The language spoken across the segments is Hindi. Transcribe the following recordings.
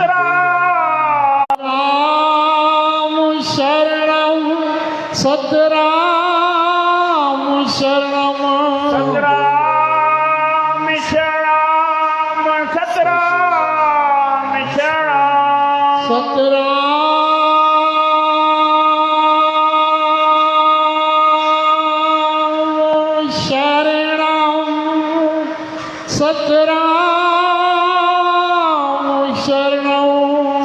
राम शरणं सतराम शरणं सतराम शरणम सतराम शरणम सतराम शरणं सतराम शरणं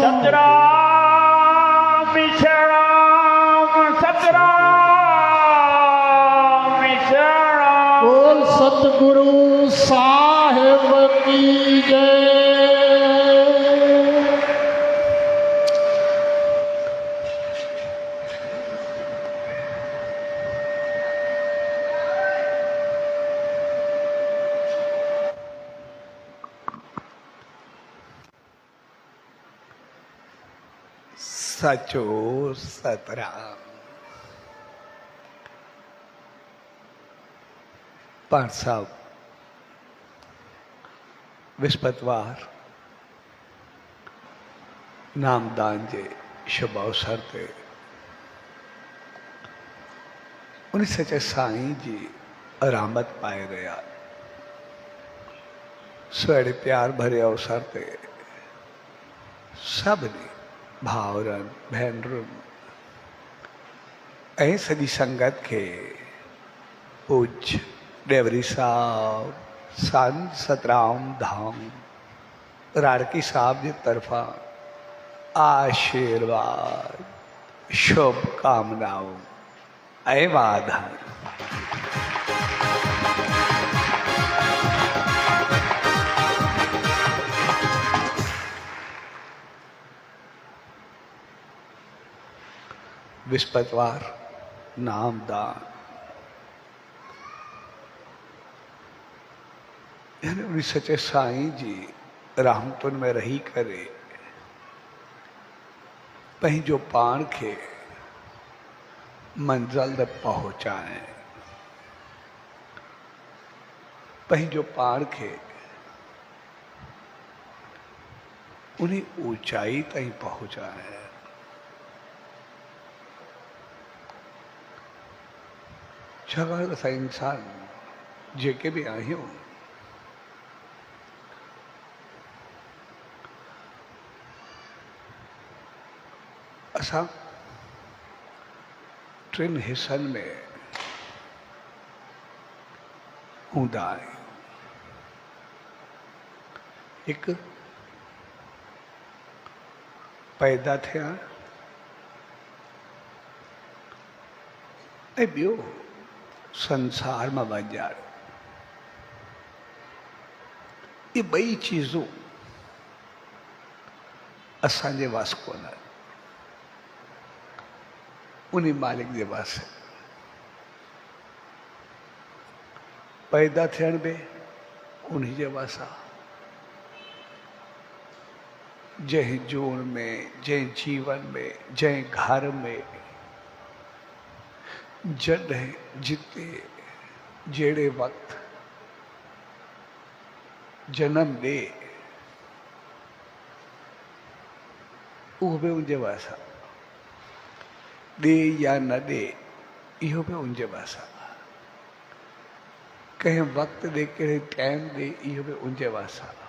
सतराम शरणम सतराम शरणम बोल सतगुरु साहिब की जय। सचो सतराम। पाठ साहब विस्पतवार नामदान जे शुभ अवसर ते उन सचे साईं जी रहमत पाए रहा सुहिणे प्यार भरे अवसर ते सभिनी भाउरनि भेनरुनि ऐं सॼी संगत खे पूज्य डेवरी साहब संत सतराम धाम राड़की साहब जी तरफा आशीर्वाद शुभकामनाओं ऐं वाधायूं। विस्पतवार नामदान यानी उन सचे साईं जी रहमतुनि में रही करे पंहिंजो पाण खे मंज़िल ते पहुचाए पंहिंजो पाण खे उन ऊंचाई ताईं पहुचाए। छाकाणि त असां इंसान जेके बि आहियूं असां टिनि हिस्सनि में हूंदा आहियूं। हिकु पैदा थिया ऐं ॿियो संसार में वञणु। ये ॿई चीज़ूं असांजे वास कोन आहिनि, उन मालिक जे वास। पैदा थियण बि उन जे वास आहे। जंहिं जून में जंहिं जीवन में जंहिं घर में जॾहिं जिते जहिड़े वक़्त जन्म ॾे उहो बि उनजे वास आहे। ॾे या न ॾे इहो बि उनजे वास आहे। कंहिं वक़्त ॾे कहिड़े टाइम ॾे इहो बि उनजे वास आहे।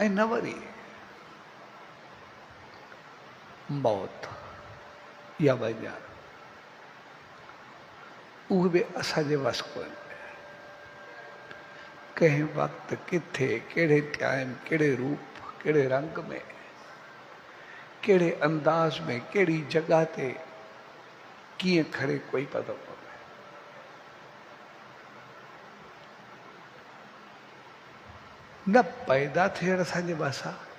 ऐं न वरी मौत या वञणु उहे बि असांजे वस कोन्हे। कंहिं वक़्त किथे कहिड़े टाइम कहिड़े रूप कहिड़े रंग में कहिड़े अंदाज में कहिड़ी जॻह ते कीअं खड़े कोई पतो कोन्हे। न पैदा थियण असांजे वस आहे,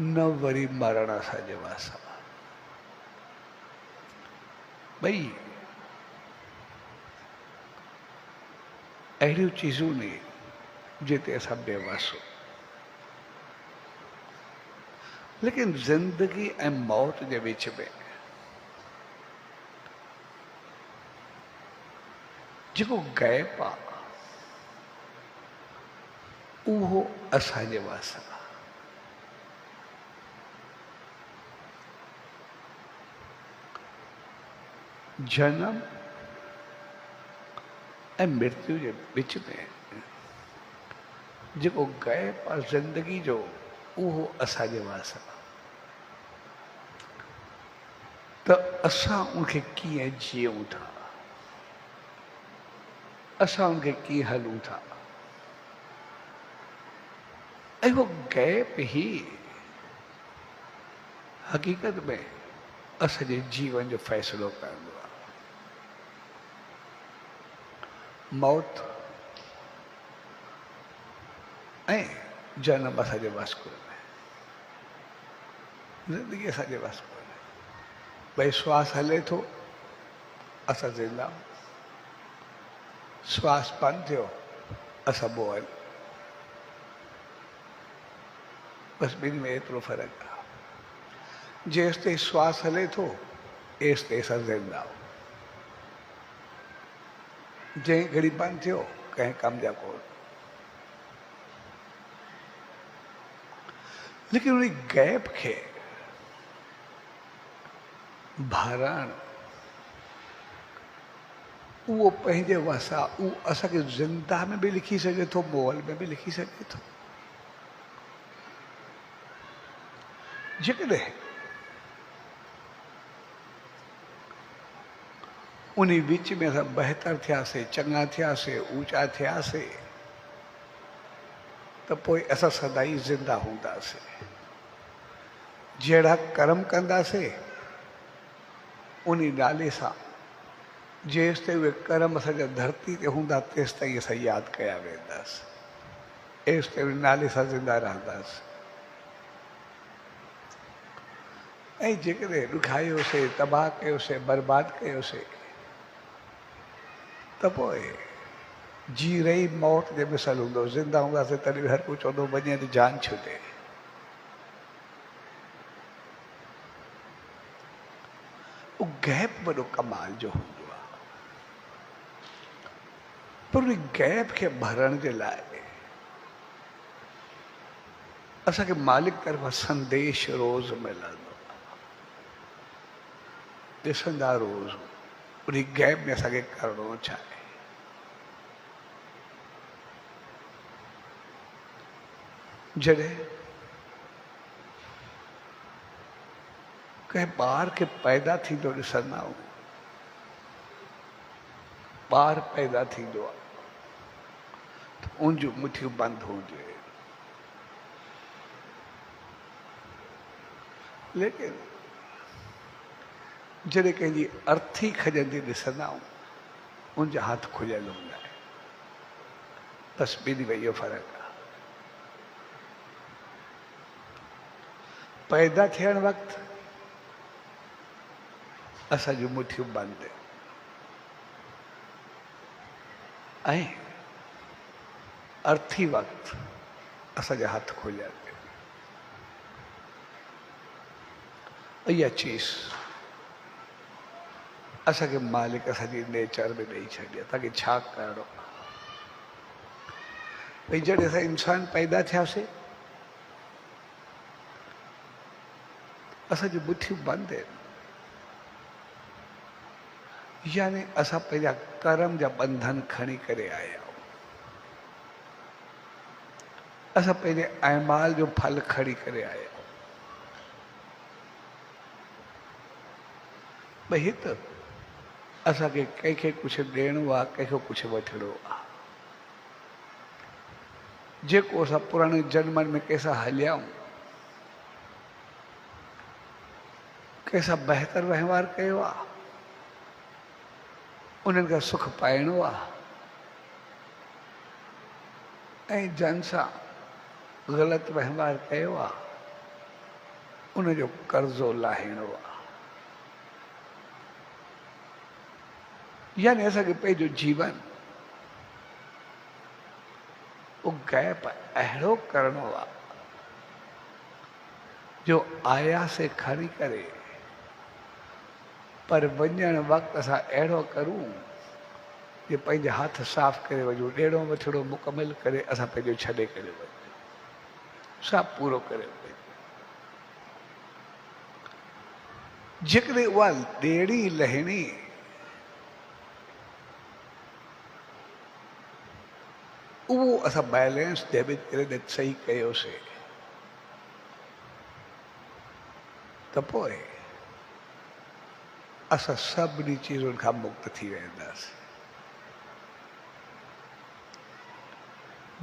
न वरी मरण असांजे वस आहे। ॿई अहिड़ियूं चीज़ूं ने जिते असां बेवस हो। लेकिन जिंदगी ऐं मौत जे विच में जेको गैप आहे उहो असांजे वास आहे। जनम ऐं मृत्यु जे विच में जेको गैप आहे ज़िंदगी जो, उहो असांजे वास आहे। त असां उनखे कीअं जियूं था, असां उनखे कीअं हलूं था, ऐं वो गैप ही हक़ीक़त में असांजे जीवन जो फ़ैसिलो कंदो आहे। मौत ऐं जनम असांजे वास्कुर में, ज़िंदगी असांजे वास्कुर में। भई श्वास हले थो, असां ज़िंदा आहियूं। श्वास बंदि थियो, असां मुअल। बसि ॿिनि में एतिरो फ़र्क़ु आहे। जेसि ताईं श्वास हले थो, एसि ताईं असां ज़िंदा आहियूं। जंहिं घड़ी बंदि थियो, कंहिं कम जा कोन। लेकिन उन गैप खे भरण, उहो पंहिंजे वसा, उहो असांखे ज़िंदा में बि लिखी सघे थो, मुअल में बि लिखी सघे थो। जेकॾहिं उन विच में असां बहितर थियासीं, चङा थियासीं, ऊचा थियासीं, त पोइ असां सदाई ज़िंदा हूंदासीं। जहिड़ा कर्म कंदासीं उन नाले सां, जेसि ताईं उहे कर्म असांजा धरती ते हूंदा, तेसि ताईं असां यादि कया वेंदासीं। एसि ताईं उन नाले सां ज़िंदा रहंदासीं। ऐं जेकॾहिं ॾुखायोसीं, तबाह कयोसीं, बर्बादु कयोसीं, त पोइ जी रही मौत जे मिसल हूंदो। ज़िंदा हूंदासीं तॾहिं बि हर को चवंदो वञे त जान छुटे। उहो गैप वॾो कमाल जो हूंदो आहे। पर उन गैप खे भरण जे लाइ असांखे मालिक तरफ़ां संदेश रोज़ मिलंदो। ॾिसंदा रोज़ उन गैप में असांखे करिणो छा आहे। जॾहिं कंहिं ॿार खे पैदा थींदो ॾिसंदा आहियूं, ॿार पैदा थींदो आहे त उन जूं मुठियूं बंदि हुजे, लेकिन जॾहिं कंहिंजी अर्थी खॼंदी ॾिसंदा आहियूं, उनजा हथ खुलियल हूंदा आहिनि। बसि ॿिन्ही में इहो फ़र्क़ु आहे। पैदा थियण वक़्तु असां जूं मुठियूं बंदि ऐं अर्थी वक़्तु असांजा हथ खुलियल। इहा चीज़ असांखे मालिक असांजी नेचर में ॾेई छॾी आहे। तव्हांखे छा करिणो आहे। भई जॾहिं असां इंसान पैदा थियासीं, असांजी मुठियूं बंदि आहिनि। यानी असां पंहिंजा कर्म जा बंधन खणी करे आया आहियूं। असां पंहिंजे अहमाल जो फल खणी करे आया आहियूं। भई त असांखे कंहिंखे कुझु ॾियणो आहे, कंहिंखो कुझु वठिणो आहे। जेको असां पुराणे जन्मनि में कंहिंसां हलिया आहियूं, कंहिंसां बहितर वहिंवार कयो आहे, उन्हनि खां सुख पाइणो आहे, ऐं जन सां ग़लति वहिंवार कयो आहे, उनजो कर्ज़ो लाहिणो आहे। यानी असांखे पंहिंजो जीवन उहो गैप अहिड़ो करिणो आहे जो आयासीं खणी करे, पर वञण वक़्तु असां अहिड़ो करूं जे पंहिंजे हथ साफ़ करे वञूं, ॾेढो वठिड़ो मुकमिल करे असां पंहिंजो छॾे करे वञूं, सभु पूरो करे वञूं। जेकॾहिं उहा ॾेड़ी लहिणी उहो असां बैलेंस डेबिट करे सही कयोसीं त पोइ असां सभिनी चीज़ुनि खां मुक्त थी वेंदासीं।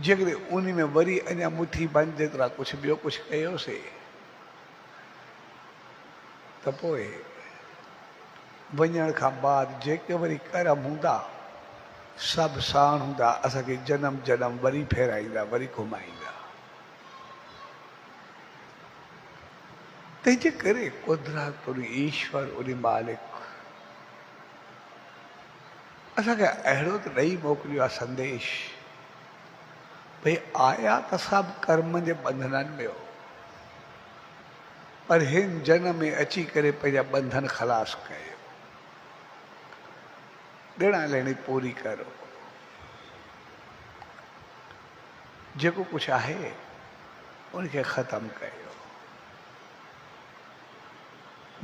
जेकॾहिं उन में वरी अञा मुठी बंदि जेतिरा कुझु ॿियो कुझु कयोसीं त पोइ वञण खां बाद जेके वरी कर्म हूंदा सभु साण हूंदा, असांखे जनम जनम वरी फेराईंदा, वरी घुमाईंदा। तंहिंजे करे कुदरत उन ईश्वर उन मालिक असांखे अहिड़ो त ॾेई मोकिलियो आहे संदेश, भई आया त सभु कर्म जे बंधननि में हो, पर हिन जन्म में अची करे पंहिंजा बंधन ख़लास कयो, ॾिण लेणी पूरी करो, जेको कुझु आहे उनखे ख़तमु कयो,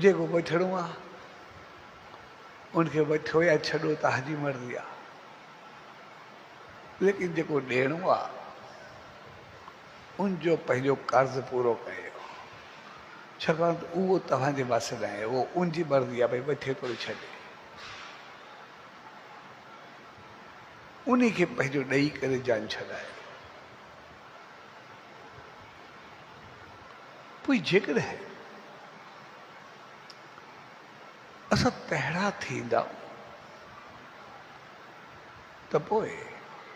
जेको वठिणो आहे उनखे वठो या छॾो तव्हांजी मर्ज़ी आहे, लेकिन जेको ॾियणो आहे उनजो पंहिंजो कर्ज़ पूरो कयो, छाकाणि त उहो तव्हांजे वास न आहे, उहो उनजी मर्ज़ी आहे, भई वठे थो छॾे, उन खे पंहिंजो ॾेई करे जान छॾायो। पोइ जेकॾहिं असां तहिड़ा थींदा त पोइ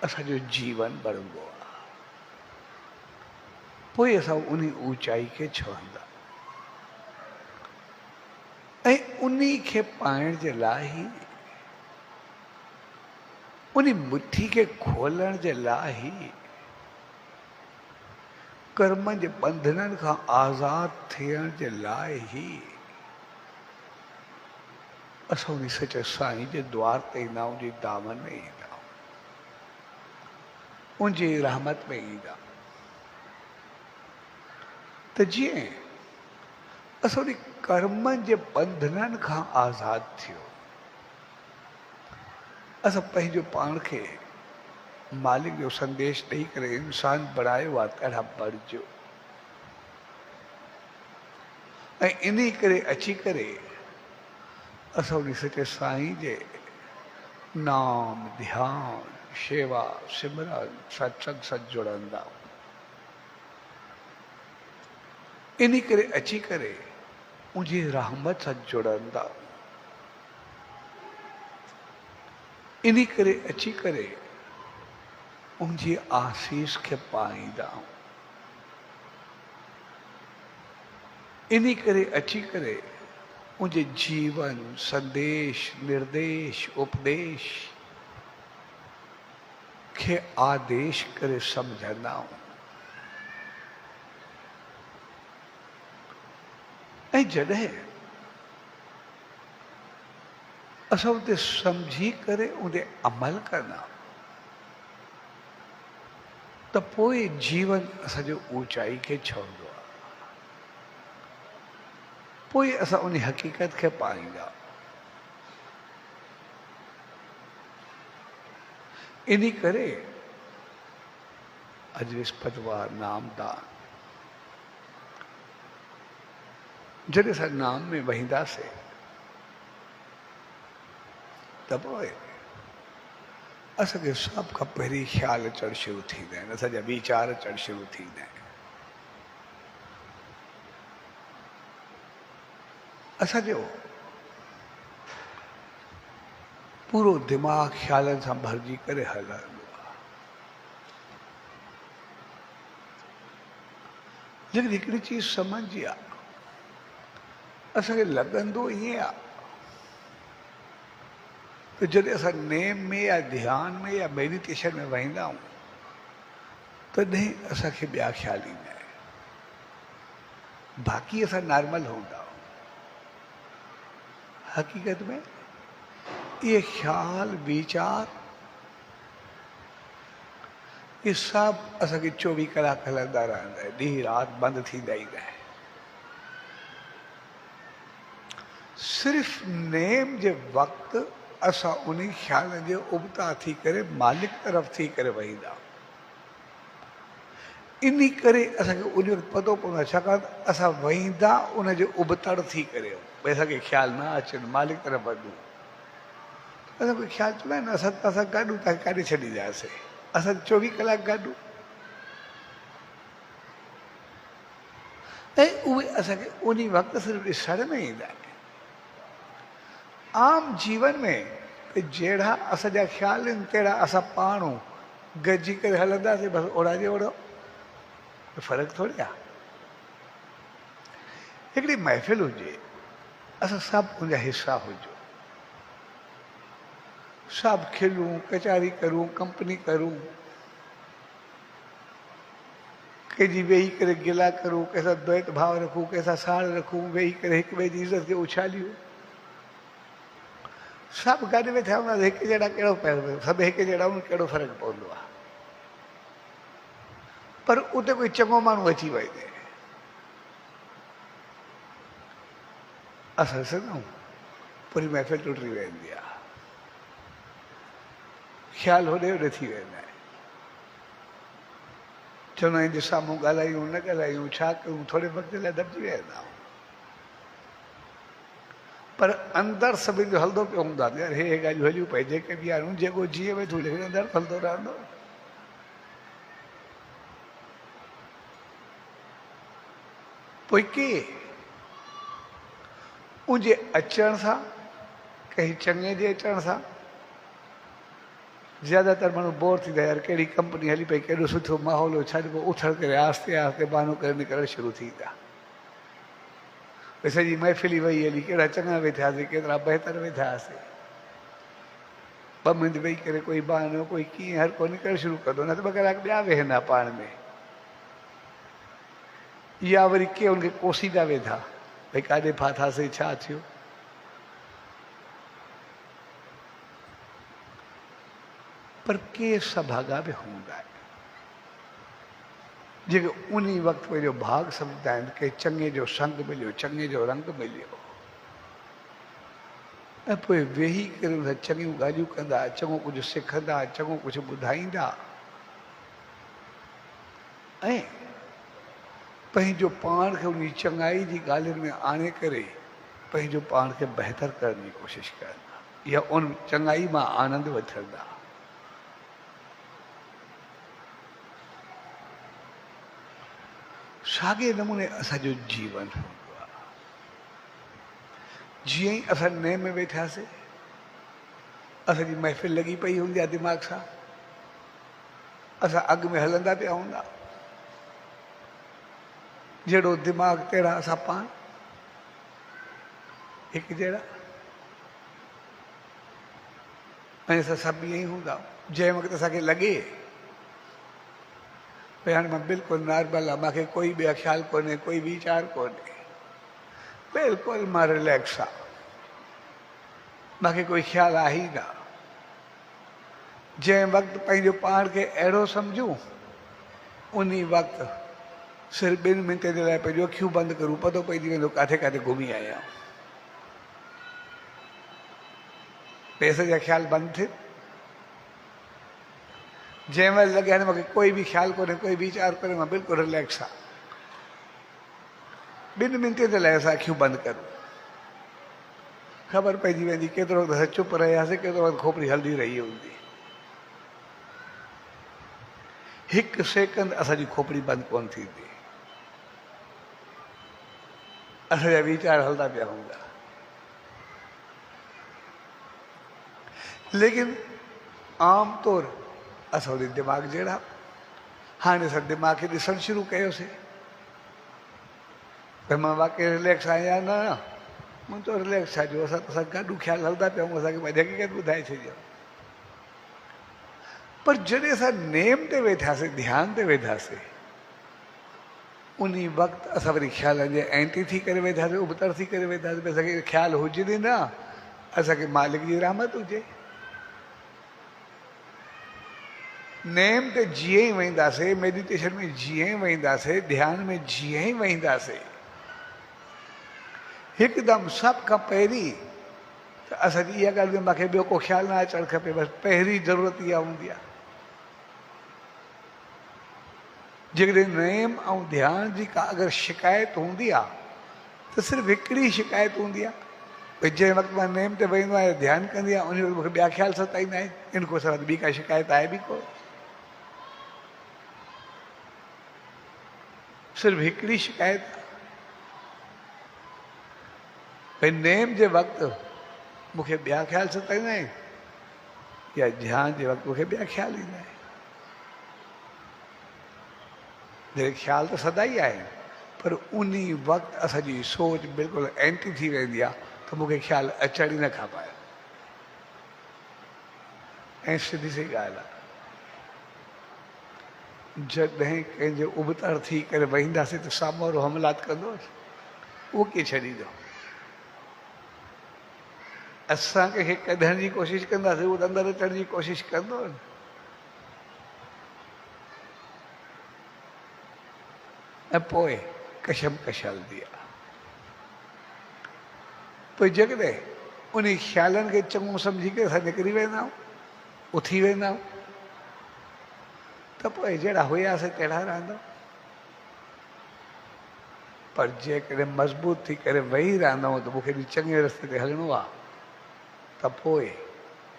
असांजो जीवन बढ़ंदो आहे, पोइ असां उन ऊचाई खे छुहंदा, ऐं उन खे पाइण जे लाइ ई उन मुट्ठी खे खोलण जे लाइ ई कर्म जे बंधननि खां आज़ाद थियण जे लाइ ई असां उन सचे साईं जे द्वार ते ईंदा आहियूं, उनजी दामन में ईंदा आहियूं, उनजी रहमत में ईंदा त जीअं असां उन कर्म जे बंधननि खां आज़ाद थियो, असां पंहिंजो पाण खे मालिक जो संदेश ॾेई करे इंसान बणायो आहे, तहिड़ा बणिजो, ऐं इन करे अची करे असां उन सचे साईं जे नाम ध्यान शेवा सिमरन सत्संग सां जुड़ंदा, इन करे अची करे उनजी रहमत सां जुड़ंदा, इन करे अची करे उनजी आसीस खे पाईंदा, इन करे अची करे उनजे जीवन संदेश निर्देश उपदेश खे आदेश करे सम्झंदा, ऐं जॾहिं असां उते सम्झी करे उन अमल कंदा त पोइ जीवन असांजो ऊचाई खे छुहंदो आहे, पोइ असां उन हक़ीक़त खे पाईंदा। इन करे अॼु विस्पतिवार नामदान, जॾहिं असां नाम में वहींदासीं त पोइ असांखे सभ खां पहिरीं ख़्याल अचणु शुरू थींदा आहिनि, असांजा वीचार अचणु शुरू थींदा आहिनि, असांजो पूरो दिमाग़ ख़्यालनि सां भरिजी करे हलंदो आहे, लेकिन हिकिड़ी चीज़ सम्झी आहे, असांखे लॻंदो ईअं आहे त जॾहिं असां नेम में या ध्यान में या मेडिटेशन में वहींदा आहियूं तॾहिं असांखे ॿिया ख़्याल ईंदा आहिनि, बाक़ी असां नॉर्मल हूंदा आहियूं। हक़ीक़त में इहे ख़्याल वीचार ये सभु असांखे 24 कलाक हलंदा रहंदा आहिनि, ॾींहुं राति बंदि थींदा ई न आहिनि। सिर्फ़ नेम जे वक़्तु असां उन ख़्याल जे उबता थी करे मालिक तरफ़ थी करे वहींदा। इन करे असांखे उन वक़्तु पतो पवंदो आहे, छाकाणि असां वहींदा उन जे उबतड़ थी करे, भई असांखे ख़्यालु न अचनि मालिक तरफ़ वधूं। असां कोई ख़्यालु चवंदा आहिनि असां गाॾूं तव्हांखे काॾे छॾींदासीं, असां 24 कलाक गाॾूं। ऐं उहे असांखे उन वक़्तु सिर्फ़ु ॾिसण में ईंदा आहिनि। आम जीवन में जहिड़ा असांजा ख़्याल आहिनि तहिड़ा असां पाण गॾिजी करे हलंदासीं, बसि ओड़ा जे ओड़ो, फ़र्क़ु थोरी आहे। हिकिड़ी महफ़िल हुजे, असां सभु उनजा हिसा हुजूं, सभु खिलूं कचारी करूं कंपनी करूं, कंहिंजी वेही करे गिला करूं, कंहिंसां द्वैत भाव रखूं, कंहिंसां साड़ रखूं, वेही करे हिक ॿिए जी इज़त खे उछालियूं। सभु गॾु वेठा हूंदासीं, हिकु जहिड़ा कहिड़ो पियो, सभु हिकु जहिड़ा हूंदा, कहिड़ो फ़र्क़ु पवंदो आहे। पर उते कोई चङो माण्हू अची वञे, असां ॾिसंदा आहियूं पूरी महफ़िल टुटी वेंदी आहे, ख़्यालु होॾे होॾे थी वेंदा आहिनि। चवंदा आहिनि जे साम्हूं ॻाल्हायूं न ॻाल्हायूं, छा कयूं, थोरे वक़्त लाइ दॿिजी वेंदा आहियूं। पर अंदरि सभिनि जो हलंदो पियो हूंदो आहे, यार हे ॻाल्हियूं हलियूं पई, जेके बि आहियूं, जेको जीअं वेठो लेकिन अंदरि हलंदो रहंदो। पोइ के उनजे अचण सां, कंहिं चङे जे अचण सां ज़्यादातर माण्हू बोर थींदा, यार कहिड़ी कंपनी हली पई, केॾो सुठो माहौल हो, छा चइबो उथड़ करे आहिस्ते आहिस्ते बहानो करे निकिरणु शुरू थींदा। भई सॼी महफ़िल ई वही हली, कहिड़ा चङा वेठासीं, केतिरा बहितर वेठासीं, 2 मिंट वेही करे कोई बहानो, कोई कीअं, हर को निकिरणु शुरू कंदो, न त 2 कलाक ॿिया वेहंदा पाण में। या वरी के उनखे कोसींदा वेठा, भई काॾे फाथासीं, छा थियो। पर के सभागा बि हूंदा आहिनि जेके उन वक़्तु पंहिंजो भाग सम्झंदा आहिनि कि चङे जो संग मिलियो, चङे जो रंग मिलियो, ऐं पोइ वेही करे उन चङियूं ॻाल्हियूं कंदा, चङो कुझु सिखंदा, चङो कुझु ॿुधाईंदा, ऐं पंहिंजो पाण खे उन चङाई जी ॻाल्हियुनि में आणे करे पंहिंजो पाण खे बहितर करण जी कोशिशि कंदा, या उन चङाई मां आनंद वठंदा। साॻे नमूने असांजो जीवन हूंदो आहे। जीअं ई असां नेम में वेठासीं, असांजी महफ़िल लॻी पई हूंदी आहे दिमाग़ सां, असां अॻु में हलंदा पिया हूंदा, जहिड़ो दिमाग़ तहिड़ा असां पाण, हिकु जहिड़ा, ऐं असां सभु ईअं ई हूंदा। जंहिं वक़्तु असांखे लॻे भई हाणे मां बिल्कुलु नॉर्मल आहे, मूंखे कोई ॿिया ख़्यालु कोन्हे, कोई वीचार कोन्हे, बिल्कुलु मां रिलैक्स आहे, मूंखे कोई ख़्यालु आहे ई न, जंहिं वक़्तु पंहिंजो पाण खे अहिड़ो सम्झूं, उन वक़्तु सिर्फ़ु 2 मिंट जे लाइ पंहिंजो अखियूं बंदि करूं, पतो पइजी वेंदो किथे किथे घुमी आया आहियूं। पैसे जा ख़्याल बंदि थिए, जंहिं महिल लॻे हाणे मूंखे कोई बि ख़्यालु कोन्हे, कोई वीचार कोन्हे, मां बिल्कुलु रिलैक्स आहे, 2 मिंट जे लाइ असां अखियूं बंदि करूं, ख़बर पइजी वेंदी केतिरो वक़्तु असां चुप रहियासीं, केतिरो वक़्तु खोपड़ी हलंदी रही हूंदी। 1 सेकंड असांजी खोपड़ी बंदि कोन थींदी, असांजा वीचार हलंदा पिया हूंदा। लेकिन आम तौर असां वरी दिमाग़ जहिड़ा, हाणे असां दिमाग़ खे ॾिसणु शुरू कयोसीं, भई मां वाक़ई रिलैक्स आहियां न, मूं त रिलैक्स छा जो, असां गॾु ख़्यालु हलंदा पिया हूं, असांखे पंहिंजी हक़ीक़त ॿुधाए छॾियो। पर जॾहिं असां नेम ते वेठासीं, ध्यान ते वेठासीं, उन वक़्तु असां वरी ख़्यालनि जे एंटी थी करे वेठासीं, उबतर थी करे वेठासीं, भई असांखे ख़्यालु हुजे न, असांखे मालिक जी रहमत हुजे। नेम ते जीअं ई वेंदासीं, मेडिटेशन में जीअं ई वेंदासीं, ध्यान में जीअं ई वेंदासीं, हिकदमि सभ खां पहिरीं त असांजी इहा ॻाल्हि में मूंखे ॿियो को ख़्यालु न अचणु खपे, बसि पहिरीं ज़रूरत इहा हूंदी आहे। जेकॾहिं नेम ऐं ध्यान जी का अगरि शिकायत हूंदी आहे त सिर्फ़ु हिकिड़ी शिकायत हूंदी आहे, भई जंहिं वक़्तु मां नेम ते वेंदो आहियां, ध्यानु कंदी आहियां, उन वक़्तु मूंखे ॿिया ख़्याल सताईंदा आहिनि, इन खां सवाइ ॿी का शिकायत आहे बि को? सिर्फ़ु हिकिड़ी शिकायत आहे, भई नेम जे वक़्तु मूंखे ॿिया ख़्याल सताईंदा आहिनि, या ध्यान जे वक़्तु मूंखे ॿिया ख़्याल ईंदा आहिनि। जॾहिं ख़्याल त सदा ई आहिनि, पर उन वक़्तु असांजी सोच बिल्कुलु एंटी थी वेंदी आहे त मूंखे ख़्याल अचण ई न खपे। ऐं सिधी सी ॻाल्हि आहे, जॾहिं कंहिंजे उबतर थी करे वेहींदासीं त साम्हूं वारो हमलात कंदो, उहो कीअं छॾींदो? असां कंहिंखे कढण जी कोशिशि कंदासीं, उहो अंदरि अचण जी कोशिशि कंदो न। ऐं पोइ कशमकश हलंदी आहे। पोइ जेकॾहिं उन ख़्यालनि खे चङो सम्झी करे असां निकिरी वेंदा आहियूं, उथी वेंदा आहियूं, त पोइ जहिड़ा हुयासीं तहिड़ा रहंदा। पर जेकॾहिं मज़बूत थी करे वेही रहंदा आहियूं त मूंखे बि चङे रस्ते ते हलणो आहे, त पोइ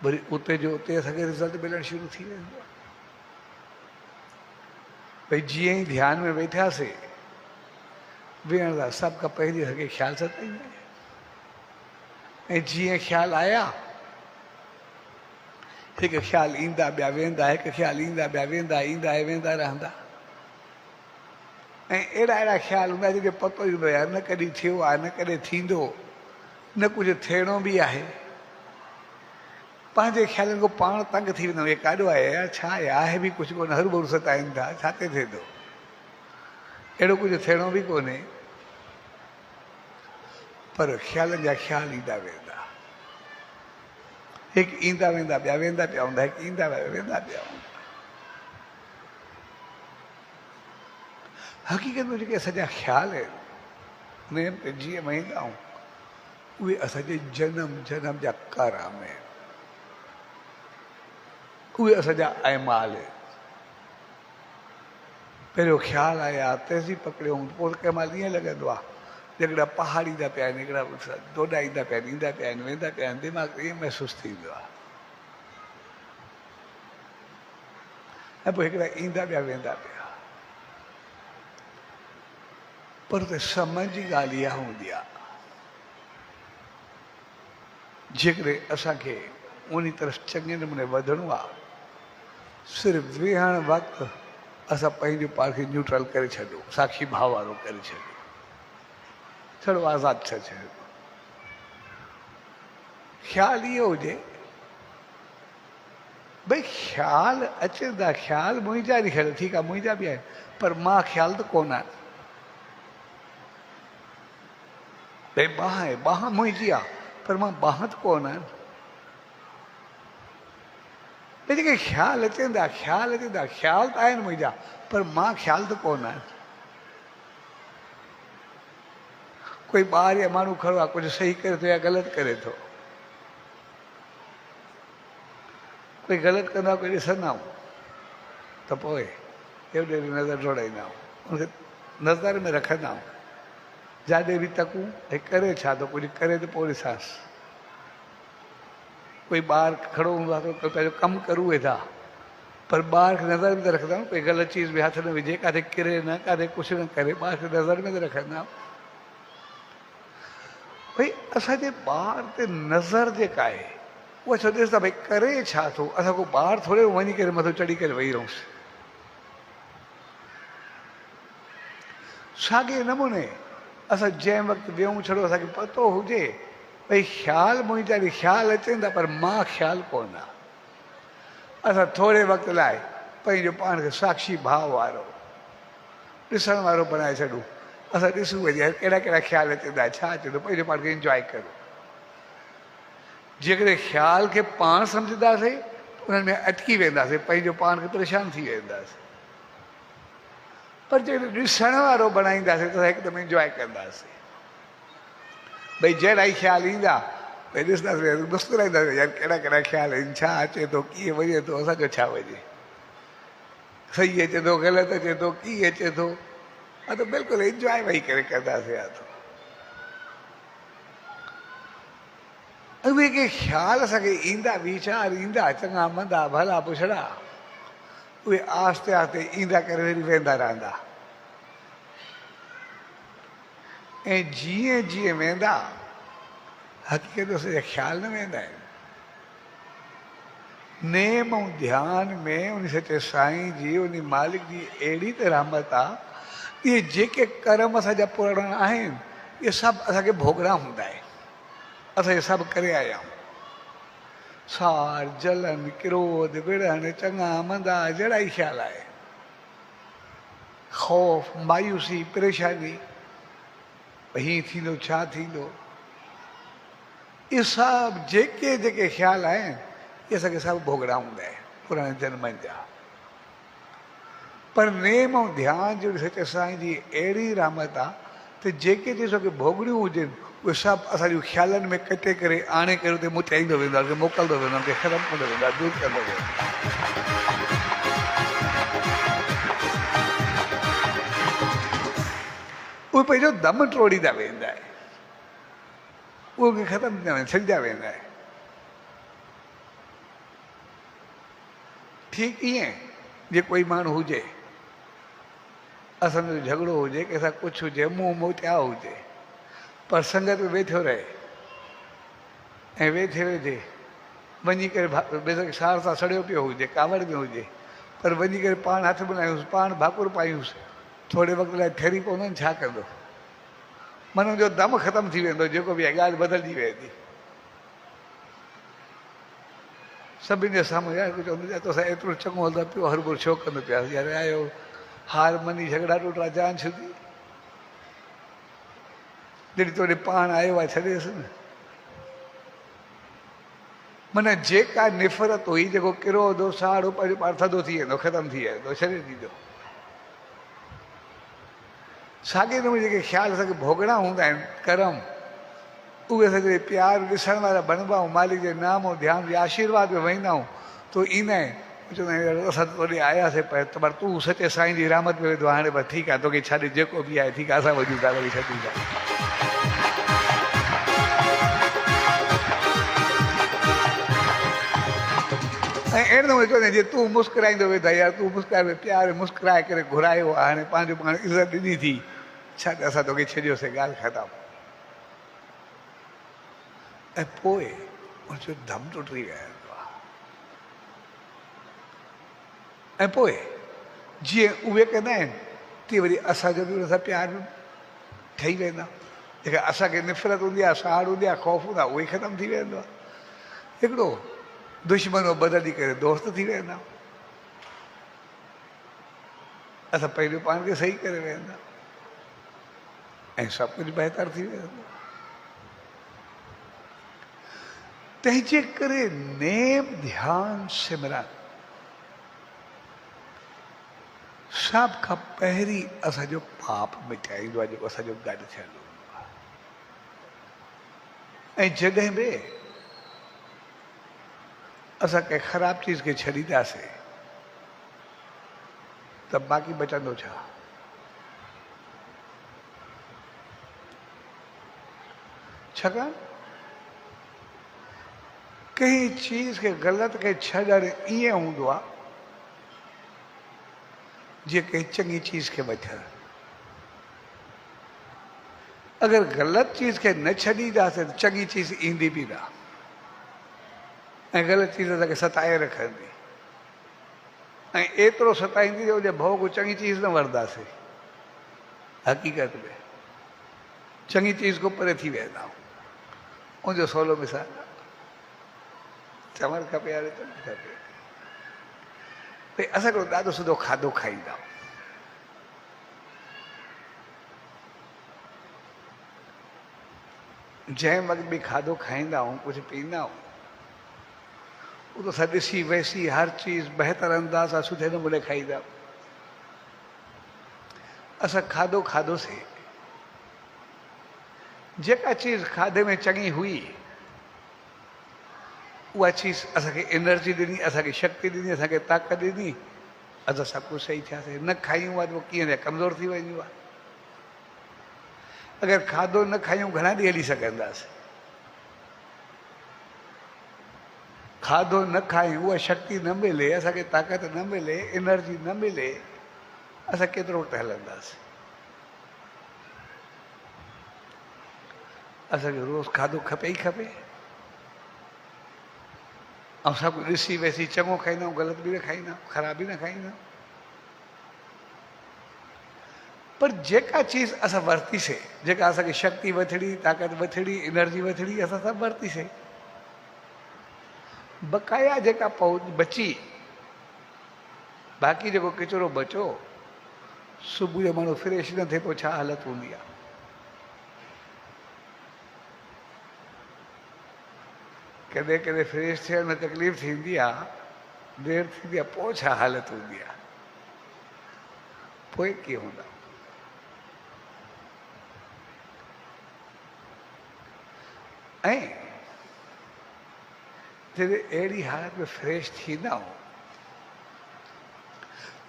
वरी उते जो उते असांखे रिज़ल्ट मिलणु शुरू थी वेंदो आहे। भई जीअं ई ध्यान में वेठासीं, वेहण लाइ सभ खां पहिरीं असांखे ख़्याल सताईंदा आहिनि, ऐं जीअं ख़्याल आया, हिकु ख़्याल ईंदा ॿिया वेंदा, हिकु ख़्याल ईंदा ॿिया वेंदा, ईंदा ऐं वेंदा रहंदा। ऐं अहिड़ा अहिड़ा ख़्याल हूंदा जेके पतो ई हूंदो आहे न कॾहिं थियो आहे, न कॾहिं थींदो, न कुझु थियणो बि आहे। पंहिंजे ख़्यालनि खां पाण तंग थी वेंदो, हे काॾो आहे यार, छा आहे बि कुझु कोन्हे, हरू भरू सताइनि था, छा ते थिए थो, अहिड़ो कुझु थियणो बि कोन्हे। पर ख़्यालनि जा ख़्याल ईंदा वेंदा, हिकु ईंदा वेंदा ॿिया वेंदा पिया हूंदा, हिकु ईंदा वेंदा पिया हूंदा। हक़ीक़त में जेके असांजा ख़्याल आहिनि, नेम ते जीअं वेंदा आहियूं, उहे असांजे जनम जनम जा कराम आहिनि, उहे असांजा अहमाल आहिनि। पहिरियों ख़्याल आया, तहज़ीब पकड़ियूं, पोइ कंहिं महिल ईअं लॻंदो आहे हिकिड़ा पहाड़ ईंदा पिया आहिनि, हिकिड़ा डोडा ईंदा पिया आहिनि, ईंदा पिया आहिनि, वेंदा पिया आहिनि, दिमाग़ ईअं महसूसु थींदो आहे। ऐं पोइ हिकिड़ा ईंदा पिया वेंदा पिया। पर त सम्झ जी ॻाल्हि इहा हूंदी आहे, जेकॾहिं असांखे उन तरफ़ चङे नमूने वधणो आहे, सिर्फ़ु वेहण वक़्तु असां पंहिंजो पाण खे न्यूट्रल करे छॾियो, साक्षी भाव वारो करे छॾियो, थोरो आज़ादु छा छॾियो। ख़्यालु इहो हुजे, भई ख़्याल अचनि था, ख़्याल मुंहिंजा बि ख़्याल ठीकु आहे, मुंहिंजा बि आहिनि, पर मां ख़्याल त कोन आहियां। भई बाह आहे, बाह मुंहिंजी आहे, पर मां बाह त कोन आहियां। भई जेके ख़्याल अचनि था, ख़्याल अचनि था, ख़्याल त आहिनि मुंहिंजा, पर मां ख़्याल त कोन आहियां। कोई ॿार या माण्हू खड़ो आहे, कुझु सही करे थो या ग़लति करे थो, कोई ग़लति कंदो आहे, कोई ॾिसंदा आहियूं, त पोइ एॾे नज़र दौड़ाईंदा आहियूं, उनखे नज़र में रखंदा आहियूं, जाॾे बि तकूं, हे करे छा थो, कुझु करे त पोइ ॾिसांसि। कोई ॿार खड़ो हूंदो आहे त पंहिंजो कमु करूं वेठा, पर ॿार खे नज़र में त रखंदा आहियूं, कोई ग़लति चीज़ बि हथ न विझे, काथे किरे न, काथे कुझु न करे, ॿार खे नज़र में त रखंदा आहियूं। भई असांजे ॿार ते नज़र जेका आहे, उहा छो ॾिसंदा भई करे छा थो, असां को ॿार थोरे वञी करे मथां चढ़ी करे वेही रहूंसि। साॻे नमूने असां जंहिं वक़्तु विहूं, छड़ो असांखे पतो हुजे भई ख़्याल मुंहिंजा बि ख़्याल अचनि था, पर मां ख़्याल कोन आहे। असां थोरे वक़्त लाइ पंहिंजो पाण खे साक्षी भाव वारो, ॾिसण वारो बणाए छॾूं। असां ॾिसूं वरी कहिड़ा कहिड़ा ख़्याल अचनि था, छा अचे थो, पंहिंजो पाण खे इंजॉय करो। जेकॾहिं ख़्याल खे पाण सम्झंदासीं त उन्हनि में अटकी वेंदासीं, पंहिंजो पाण खे परेशान थी वेंदासीं। पर जे ॾिसण वारो बणाईंदासीं त हिकदमि इंजॉय कंदासीं। भई जहिड़ा ई ख़्याल ईंदा भई ॾिसंदासीं, मुस्कुराईंदासीं, यार कहिड़ा कहिड़ा ख़्याल आहिनि, छा अचे थो, कीअं वञे थो, असांजो छा वञे, सही अचे थो, ग़लति अचे थो, कीअं अचे थो, हा त बिल्कुलु इंजॉय वेही करे कंदासीं। हा त उहे के ख़्याल असांखे ईंदा, वीचार ईंदा, चङा मंदा भला पुछड़ा, उहे आहिस्ते आहिस्ते ईंदा करे वरी वेंदा रहंदा। ऐं जीअं जीअं वेंदा हक़ीक़त में ख़्याल न वेंदा आहिनि। नेम ऐं ध्यान में उन सचे साईं जी, उन मालिक जी अहिड़ी त रहमत आहे, इहे जेके कर्म असांजा पुराणा आहिनि इहे सभु असांखे भोगणा हूंदा आहिनि। असां इहे सभु करे आया आहियूं। सार, जलन, क्रोध, विढ़ण, चङा मंदा, जहिड़ा ई ख़्याल आहे, ख़ौफ़, मायूसी, परेशानी, हीअं थींदो, छा थींदो, इहे सभु जेके जेके ख़्याल आहिनि इहे असांखे सभु भोगणा हूंदा आहिनि पुराणे जन्मनि जा। पर नेम ऐं ध्यान जो सचे साईं जी अहिड़ी रहमत आहे त जेके चीज़ खे भोगणियूं हुजनि उहे सभु असांजूं ख़्यालनि में कटे करे आणे करे उते मुचाईंदो वेंदो आहे, मोकिलंदो वेंदो आहे, ख़तमु कंदो वेंदो आहे, दूर कंदो वेंदो आहे। उहे पंहिंजो दम टोड़ींदा वेंदा आहिनि, उहे ख़तमु थींदा वेंदा, छॾींदा वेंदा आहिनि। ठीकु ईअं जे कोई माण्हू हुजे, असांजो झगड़ो हुजे, कंहिंसां कुझु हुजे, मुंहुं मोटिया हुजे, पर संगत में वेठो रहे ऐं वेठे वेठे वञी करे बेशक सार सां सड़ियो पियो हुजे, कावड़ में हुजे, पर वञी करे पाण हथु बनायूंसि, पाण भाकुर पायूंसि, थोरे वक़्त लाइ ठरी पवंदो, छा कंदो, मन जो दम ख़तमु थी वेंदो, जेको बि आहे ॻाल्हि बदिलजी वेंदी। सभिनि जे साम्हूं यार कुझु चवंदो, तोसां एतिरो चङो हलंदो पियो, हर भुर छो कंदो पिया, यार आयो हार मनी झगड़ा टोटरा जान छुटी, जॾहिं तोड़े पाण आयो आहे छॾेसि न। माना जेका निफ़रत हुई, जेको किरोध हो, साड़ो पंहिंजो पाण थधो थी वेंदो, ख़तमु थी वेंदो, छॾे ॾींदो। साॻे नमूने जेके ख़्याल असांखे भोगणा हूंदा आहिनि, कर्म, उहे असांजे प्यार ॾिसण वारा बणिबा ऐं मालिक जे नाम ऐं ध्यान जे आशीर्वाद में वेंदा आहियूं तो ईंदा आहिनि, चवंदा आहियूं असां तोॾे आयासीं पर तूं सचे साईं जी रहमत में वेंदो, हाणे बसि ठीकु आहे, तोखे छॾे जेको बि आहे ठीकु आहे, असां वञूं था वरी छॾूं था। ऐं अहिड़े नमूने चवंदा आहिनि, जीअं तूं मुस्कुराईंदो वेंदा, यार तूं मुस्कुराए प्यार मुस्कुराए करे घुरायो आहे, हाणे पंहिंजो पाण इज़त ॾिनी थी, छा असां तोखे छॾियोसीं, ॻाल्हि ख़तमु। ऐं पोइ उनजो दम टुटी वेंदो आहे। ऐं पोइ जीअं उहे कंदा आहिनि तीअं वरी असांजो बि उन सां प्यार ठही वेंदा, जेका असांखे निफ़रत हूंदी आहे, साड़ हूंदी आहे, ख़ौफ़ हूंदो आहे, उहे ख़तमु थी वेंदो आहे। हिकिड़ो दुश्मन बदिली करे दोस्त थी वेंदा, असां पंहिंजो पाण खे सही करे वेंदा ऐं सभु कुझु बहितर थी वेंदो। तंहिंजे करे नेम ध्यान सिमरन सभ खां पहिरीं असांजो पाप मिटाईंदो आहे, जेको असांजो गॾु थियल हूंदो आहे। ऐं जॾहिं बि असां कंहिं ख़राब चीज़ खे छॾींदासीं त बाक़ी बचंदो छा? छाकाणि कंहिं चीज़ खे ग़लति खे छॾणु ईअं हूंदो आहे जीअं कंहिं चङी चीज़ खे वठणु। अगरि ग़लति चीज़ खे न छॾींदासीं त चङी चीज़ ईंदी बि न, ऐं ग़लति चीज़ असांखे सताए रखंदी, ऐं एतिरो सताईंदी जो भउ को चङी चीज़ न वठंदासीं। हक़ीक़त में चङी चीज़ को परे थी वेंदा आहियूं। उनजो सवलो मिसाल चवणु खपे, यार चवणु खपे भई असां हिकिड़ो ॾाढो सुठो खाधो खाईंदा आहियूं, जंहिं वक़्तु बि खाधो खाईंदा आहियूं, कुझु पीअंदा आहियूं, वो तो असां ॾिसी वैसी हर चीज़ बहितर अंदाज़ सां सुठे नमूने खाईंदा। असां खाधो खाधोसीं, जेका चीज़ खाधे में चङी हुई उहा चीज़ असांखे एनर्जी ॾिनी, असांखे शक्ति ॾिनी, असांखे ताक़त ॾिनी, असां सभु कुझु सही थियासीं। न खायूं आहे त पोइ कीअं थिया, कमज़ोर थी वञूं आहे। अगरि खाधो न खायूं घणा ॾींहं हली सघंदासीं? खाधो न खायूं, उहा शक्ति न मिले, असांखे ताक़त न मिले, एनर्जी न मिले, असां केतिरो वक़्तु हलंदासीं? असांखे रोज़ खाधो खपे ई खपे। ऐं सभु ॾिसी वैसी चङो खाईंदा आहियूं, ग़लति बि न खाईंदा आहियूं, ख़राब बि न खाईंदा आहियूं। पर जेका चीज़ असां वरितीसीं, जेका असांखे शक्ति वठड़ी, ताक़त वठड़ी, एनर्जी वठड़ी, असां सभु वरितीसीं। बक़ाया जेका बची, बाक़ी जेको किचिरो बचो, सुबुह जो माण्हू फ्रेश न थिए पोइ छा हालत हूंदी आहे? कॾहिं कॾहिं फ्रेश थियण में तकलीफ़ थींदी आहे, देरि थींदी आहे, पोइ छा हालत हूंदी आहे? पोइ कीअं हूंदा? ऐं जॾहिं अहिड़ी हालत में फ्रेश थींदा आहियूं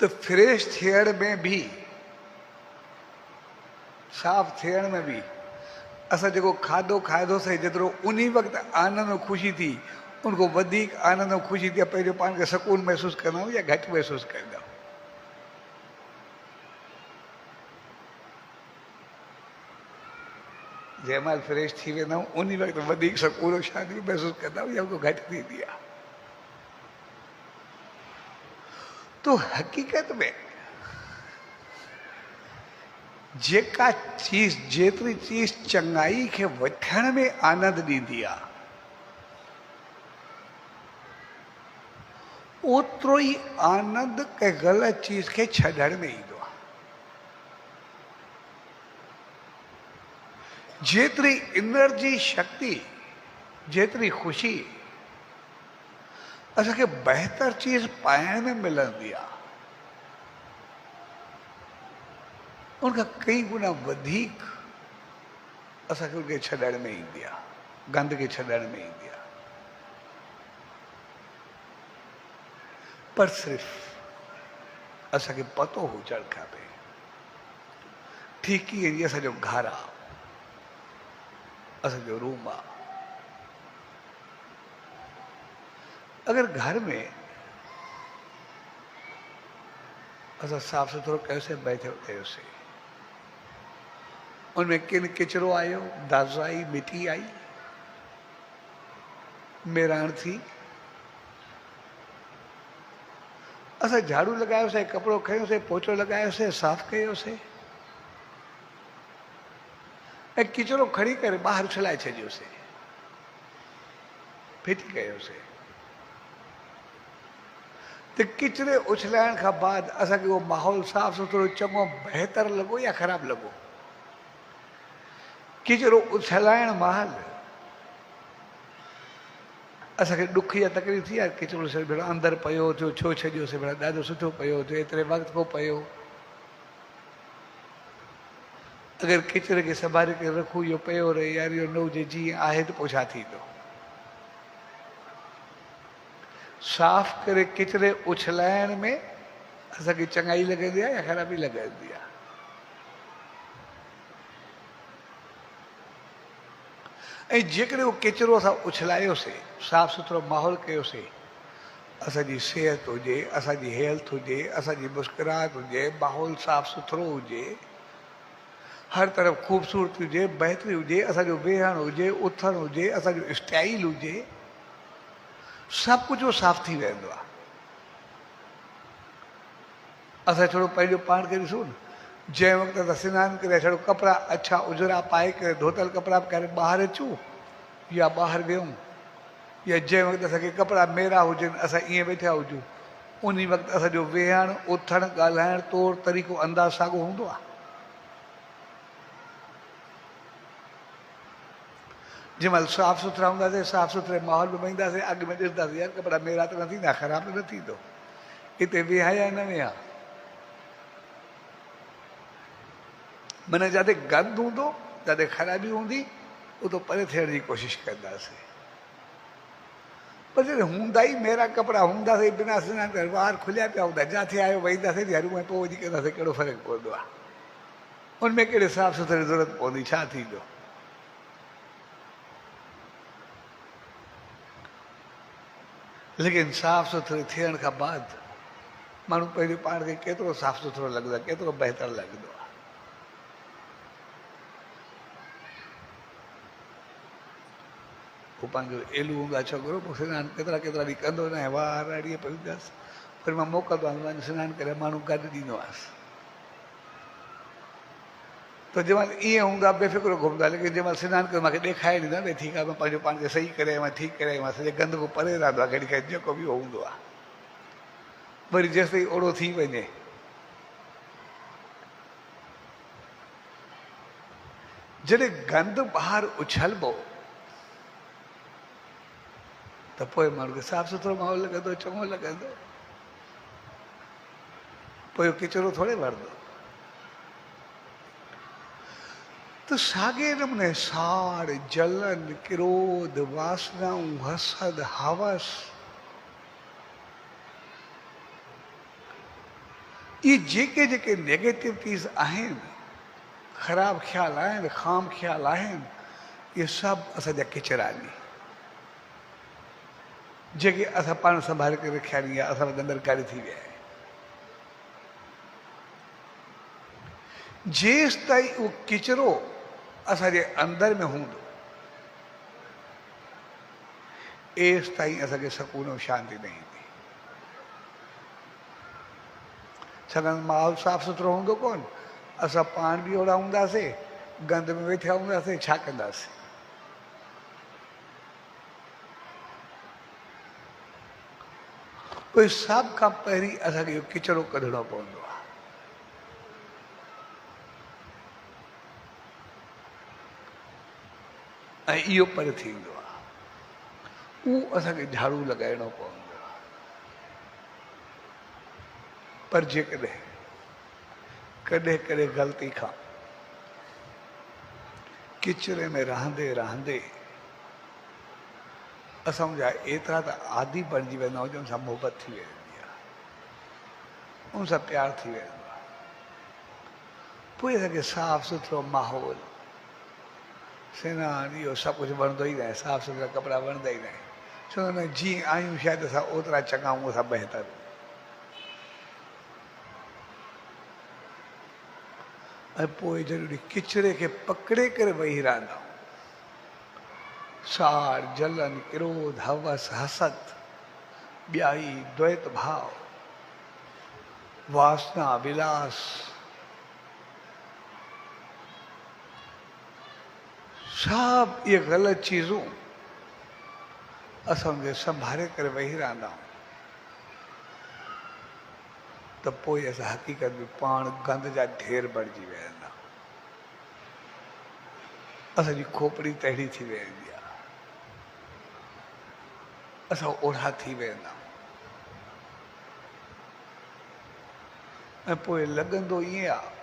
त फ्रेश थियण में बि, साफ़ थियण में बि असां जेको खाधो खाधोसीं, जेतिरो उन वक़्तु आनंद ऐं ख़ुशी थी, उनखां वधीक आनंद ऐं ख़ुशी थी पंहिंजो पाण खे सुकून महसूसु कंदा आहियूं या घटि महसूसु कंदा आहियूं? जंहिं महिल फ्रेश थी वेंदा आहियूं उन वक़्तु वधीक सुकून ऐं शांती महसूसु कंदा आहियूं या उनखां घटि थींदी आहे? तो हक़ीक़त में जेका चीज़, जेतिरी चीज़ चङाई खे वठण में आनंद ॾींदी आहे, ओतिरो ई आनंद कंहिं ग़लति चीज़ खे छॾण में ईंदो आहे। जेतिरी एनर्जी, शक्ति, जेतिरी ख़ुशी असांखे बहितर चीज़ पाइण में मिलंदी आहे, उनखां कई गुना वधीक असांखे उनखे छॾण में ईंदी आहे, गंद खे छॾण में ईंदी आहे। पर सिर्फ़ु असांखे पतो हुजणु खपे, ठीक ईअं जीअं असांजो घरु आहे, असांजो रूम आहे। अगरि घर में असां साफ़ सुथरो कयोसीं, बैठे कयोसीं, उनमें किन किचिरो आयो, दाज़ आई, मिटी आई, मेराण थी, असां झाड़ू लॻायोसीं, कपिड़ो खयोसीं, पोचो लॻायोसीं, साफ़ कयोसीं, ऐं किचिरो खणी करे ॿाहिरि उछलाए छॾियोसीं, फिटी कयोसीं। त किचिरे उछलाइण खां बाद असांखे उहो माहौल साफ़ सुथरो, चङो, बहितर लॻो या ख़राबु लॻो? किचिरो उछलाइण महिल असांखे ॾुख या तकलीफ़ थी आहे? किचिरो भेड़ा अंदरि पियो थियो, छो छॾियोसीं, भेड़ा ॾाढो सुठो पियो थियो, एतिरे वक़्त खां पियो। अगरि किचिरे खे संभाले करे रखूं, इहो पियो रहे, यार इहो न हुजे, जीअं आहे त पोइ छा थींदो? साफ़ करे किचिरे उछलाइण में असांखे चङाई लॻंदी आहे या ख़राबी लॻंदी आहे? ऐं जेकॾहिं उहो किचिरो असां उछलायोसीं, साफ़ सुथरो माहौल कयोसीं, असांजी सिहत हुजे, असांजी हेल्थ हुजे, असांजी मुस्कुराहट हुजे, माहौल साफ़ सुथरो हुजे, हर तरफ़ ख़ूबसूरती हुजे, बहितरी हुजे, असांजो वेहणु हुजे, उथणु हुजे, असांजो स्टाइल हुजे, सभु कुझु साफ़ थी वेंदो आहे। असां थोरो पंहिंजो पाण खे ॾिसूं न, जंहिं वक़्तु असां सनानु करे थोरो कपिड़ा अच्छा उजरा पाए करे, धोतल कपिड़ा करे ॿाहिरि अचूं या ॿाहिरि वियूं, या जंहिं वक़्तु असांखे कपिड़ा मेरा हुजनि, असां ईअं वेठा हुजूं, उन वक़्तु असांजो वेहणु, उथणु, ॻाल्हाइणु, तौरु तरीक़ो, अंदाज़ साॻियो हूंदो आहे। जंहिंमहिल साफ़ सुथरा हूंदासीं साफ़ सुथरे माहौल में वेंदासीं अॻु में ॾिसंदासीं यार कपिड़ा मेरा त न थींदा ख़राबु त न थींदो हिते विया या न विया माना जिते गंद हूंदो जिते ख़राबी हूंदी उतो परे थियण जी कोशिशि कंदासीं पर जॾहिं हूंदा ई मेरा कपिड़ा हूंदासीं बिना सनान करे वार खुलिया पिया हूंदा जिथे आयो वेहींदासीं हरू ऐं पोइ वञी कंदासीं कहिड़ो फ़र्क़ु पवंदो आहे उनमें कहिड़े साफ़ सुथरे ज़रूरत पवंदी छा थींदो लेकिन साफ़ सुथरे थियण खां बाद माण्हू पंहिंजो पाण खे केतिरो साफ़ सुथरो लॻंदो आहे केतिरो बहितर लॻंदो आहे पोइ पंहिंजो एलू हूंदो आहे छोकिरो पोइ सनानु केतिरा केतिरा ॾींहं कंदो न आहे वार अड़ीअ पियो हूंदासीं वरी मां मोकिलंदो आहियां वञी सनानु करे माण्हू गॾु ॾींदो आहियां त जंहिंमहिल ईअं हूंदा बेफ़िक्रो घुमंदा लेकिन जंहिंमहिल सनानु करे मूंखे ॾेखारे ॾींदा भई ठीकु आहे मां पंहिंजो पाण खे सही करे आयो ठीकु करे आयो सॼे गंद खां परे रहंदो आहे घड़ी घड़ी जेको बि हूंदो आहे वरी जेसि ताईं ओड़ो थी वञे जॾहिं गंद ॿाहिरि उछलबो त पोइ माण्हू खे साफ़ सुथरो माहौल लॻंदो चङो लॻंदो पोइ किचिरो थोरे वणंदो त साॻे नमूने साड़ जलन क्रोध वासनाऊं हसद हवस ये जेके जेके नेगेटिविटीज़ आहिनि ख़राब ख़्याल आहिनि ख़ाम ख़्याल आहिनि इहे सभु असांजा किचरा आहिनि जेके असां पाण संभाले करे रखिया आहिनि या असां वटि अंदरि कारी थी विया आहिनि जेसि ताईं उहो किचिरो असांजे अंदरि में हूंदो एसि ताईं असांखे सुकून ऐं शांती न ईंदी छाकाणि माहौल साफ़ सुथरो हूंदो कोन असां पाण बि ओड़ा हूंदासीं गंद में वेठा हूंदासीं छा कंदासीं पोइ सभ खां पहिरीं असांखे इहो किचिरो कढणो पवंदो आहे ऐं इहो पर थींदो आहे उहो असांखे झाड़ू लॻाइणो पवंदो आहे पर जेकॾहिं कॾहिं कॾहिं ग़लती खां किचिरे में रहंदे रहंदे असांजा एतिरा त आदि बणिजी वेंदा आहियूं उन सां मोहबत थी वेंदी आहे उन सां प्यारु थी वेंदो आहे पोइ असांखे साफ़ सुथरो माहौल सनानु इहो सभु कुझु वणंदो ई न आहे साफ़ सुथरा कपिड़ा वणंदा ई न आहिनि चवंदा आहिनि जीअं आहियूं शायदि असां ओतिरा चङा आहियूं असां बहितर ऐं पोइ जॾहिं किचिरे खे पकिड़े करे वेही रहंदा साड़ जलन क्रोध हवस हसद ॿियाई द्वैत भाव वासना विलास सब ये ग़लति चीज़ूं असांखे संभाले करे वेही रहंदा आहियूं त पोइ असां हक़ीक़त में पाण गंद जा ढेर बणिजी वेंदा असांजी खोपड़ी तहिड़ी थी वेंदी आहे असां ओढ़ा थी वेंदा ऐं पोइ लॻंदो ईअं आहे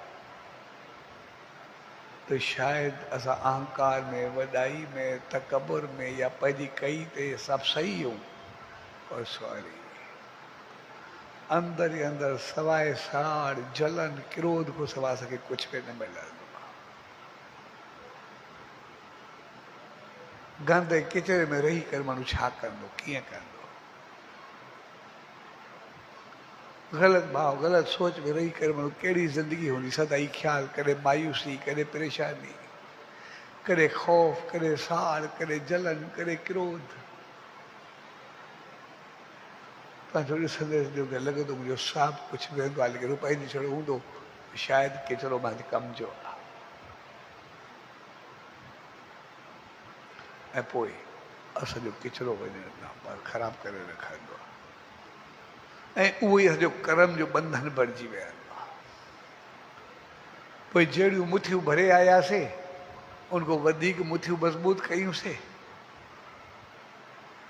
त शायदि असां अहंकार में वॾाई में तकबुर में या पंहिंजी कई ते सभु सही हूं और सॉरी अंदरि ई अंदरि सवाइ साड़ जलन क्रोध खां सवाइ असांखे कुझु बि न मिलंदो आहे गंद ऐं किचिरे में रही करे माण्हू छा कंदो कीअं कंदो ग़लति भाव ग़लति सोच में रही करे माण्हू कहिड़ी ज़िंदगी हूंदी सदाई ख़्यालु कॾहिं मायूसी कॾहिं परेशानी कॾहिं ख़ौफ़ कॾहिं साड़ कॾहिं जलन कॾहिं क्रोध पंहिंजो ॾिसंदे ॾिसंदे लॻंदो मुंहिंजो सभु कुझु वेंदो आहे लेकिन रुपए जी छड़ो हूंदो शायदि केतिरो मुंहिंजे कम जो आहे ऐं पोइ असांजो किचिरो वञण खां ख़राबु करे रखंदो आहे ऐं उहो ई असांजो कर्म जो बंधन बणिजी वेंदो आहे पोइ जहिड़ियूं मुठियूं भरे आयासीं उनखां वधीक मुठियूं मज़बूत कयूंसीं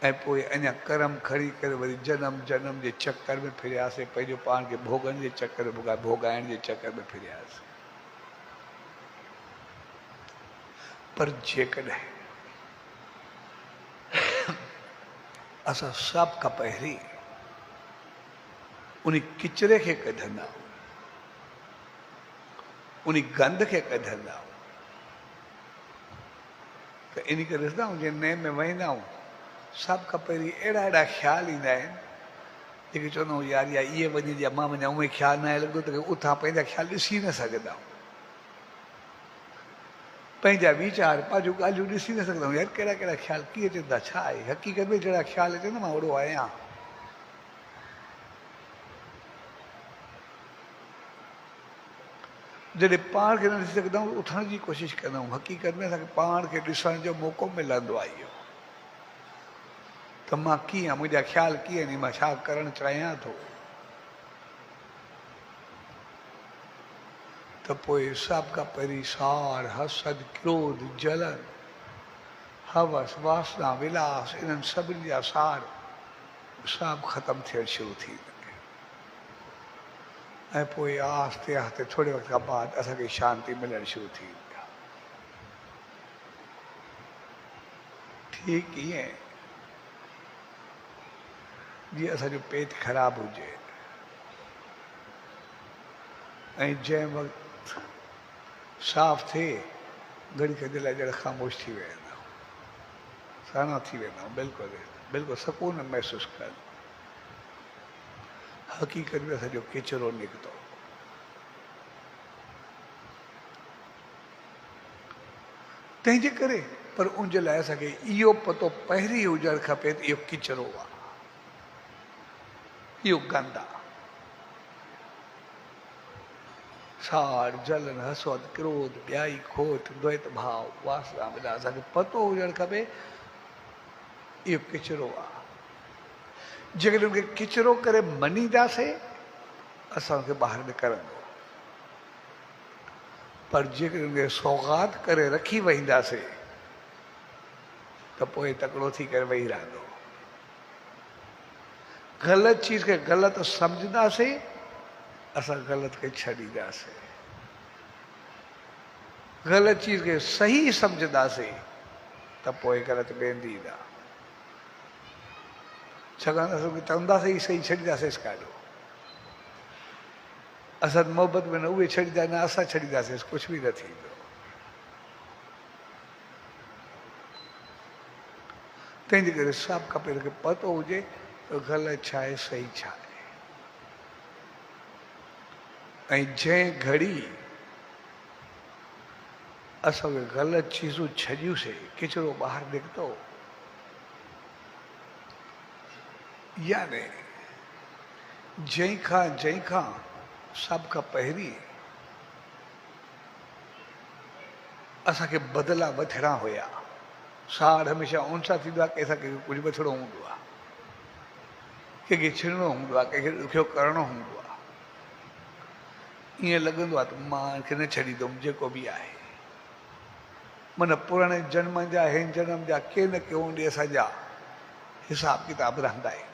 ऐं पोइ अञा कर्म खणी करे वरी जनम जनम जे चक्कर में फिरियासीं, पंहिंजो पाण खे भोगन जे चक्कर में भोगाइण जे चक्कर में फिरियासीं। पर जेकॾहिं असां सभ खां पहिरीं उन किचरे खे कढंदा, उन गंद खे कढंदा, त इन करे ॾिसंदा आहियूं जीअं नेम में वेंदा आहियूं, सभ खां पहिरीं अहिड़ा अहिड़ा ख़्याल ईंदा आहिनि जेके चवंदा आहियूं यार या इहे वञे या मां वञा, उहे ख़्याल न आहे लॻो त उतां पंहिंजा ख़्याल ॾिसी न सघंदा आहियूं, पंहिंजा वीचार पंहिंजूं ॻाल्हियूं ॾिसी न सघंदा आहियूं। यार कहिड़ा कहिड़ा ख़्याल कीअं अचनि था, छा आहे हक़ीक़त में जहिड़ा ख़्याल अचनि मां ओड़ो आहियां। जॾहिं पाण खे न ॾिसी सघंदा आहियूं उथण जी कोशिशि कंदा आहियूं। हक़ीक़त में असांखे पाण खे ॾिसण जो मौक़ो मिलंदो आहे इहो, त मां कीअं, मुंहिंजा ख़्याल कीअं आहिनि, मां छा करणु चाहियां थो। त पोइ सभ खां पहिरीं सार, हसद, क्रोध, जलन, हवस, वासना, विलास, इन्हनि सभिनी जा सार सभु ख़तमु थियणु शुरू थी वेंदा। ऐं पोइ आहिस्ते आहिस्ते थोरे वक़्त खां बाद असांखे शांती मिलणु शुरू थी वेंदी आहे। ठीकु ईअं जीअं असांजो पेट ख़राबु हुजे ऐं जंहिं वक़्तु साफ़ थिए घड़ी खजे लाइ ॼण ख़ामोश थी वेंदा, साना थी वेंदा, बिल्कुलु बिल्कुलु सुकून महसूसु कनि। हक़ीक़त में असांजो किचिरो निकितो। तंहिंजे करे पर उनजे लाइ असांखे इहो पतो पहिरीं हुजणु खपे त इहो किचिरो आहे, इहो गंद आहे। साड़, जलन, हसद, क्रोध, ॿियाई, खोट, द्वैत भाव, वासना, विलास, असांखे पतो हुजणु खपे इहो किचिरो आहे। जेकॾहिं उनखे किचिरो करे मञींदासीं असांखे ॿाहिरि निकिरंदो, पर जेकॾहिं उनखे सौगात करे रखी वेहींदासीं त पोइ तकिड़ो थी करे वेही रहंदो। ग़लति चीज़ खे ग़लति सम्झंदासीं असां ग़लति खे छॾींदासीं, ग़लति चीज़ खे सही सम्झंदासीं त पोइ ग़लति वेंदी न। छाकाणि असांखे चवंदासीं सही छॾींदासीं काॾो। असां मोहबत में न उहे छॾींदा न असां छॾींदासीं, कुझु बि न थींदो। तंहिंजे करे सभु खपे हिनखे पतो हुजे त ग़लति छा आहे, सही छा आहे। ऐं जंहिं घड़ी असां उहे ग़लति चीज़ूं छॾियूंसीं, किचिरो ॿाहिरि निकितो, याने जंहिंखां सभ खां पहिरीं असांखे बदिला वठिणा हुया। साड़ हमेशह उन सां थींदो आहे कि असांखे कुझु वठिणो हूंदो आहे, कंहिंखे छिणणो हूंदो आहे, कंहिंखे ॾुखियो करिणो हूंदो आहे। ईअं लॻंदो आहे त मां हिनखे न छॾींदुमि जेको बि आहे। माना पुराणे जन्म जा हिन जन्म जा के न के हूंदे असांजा हिसाब किताब रहंदा आहिनि।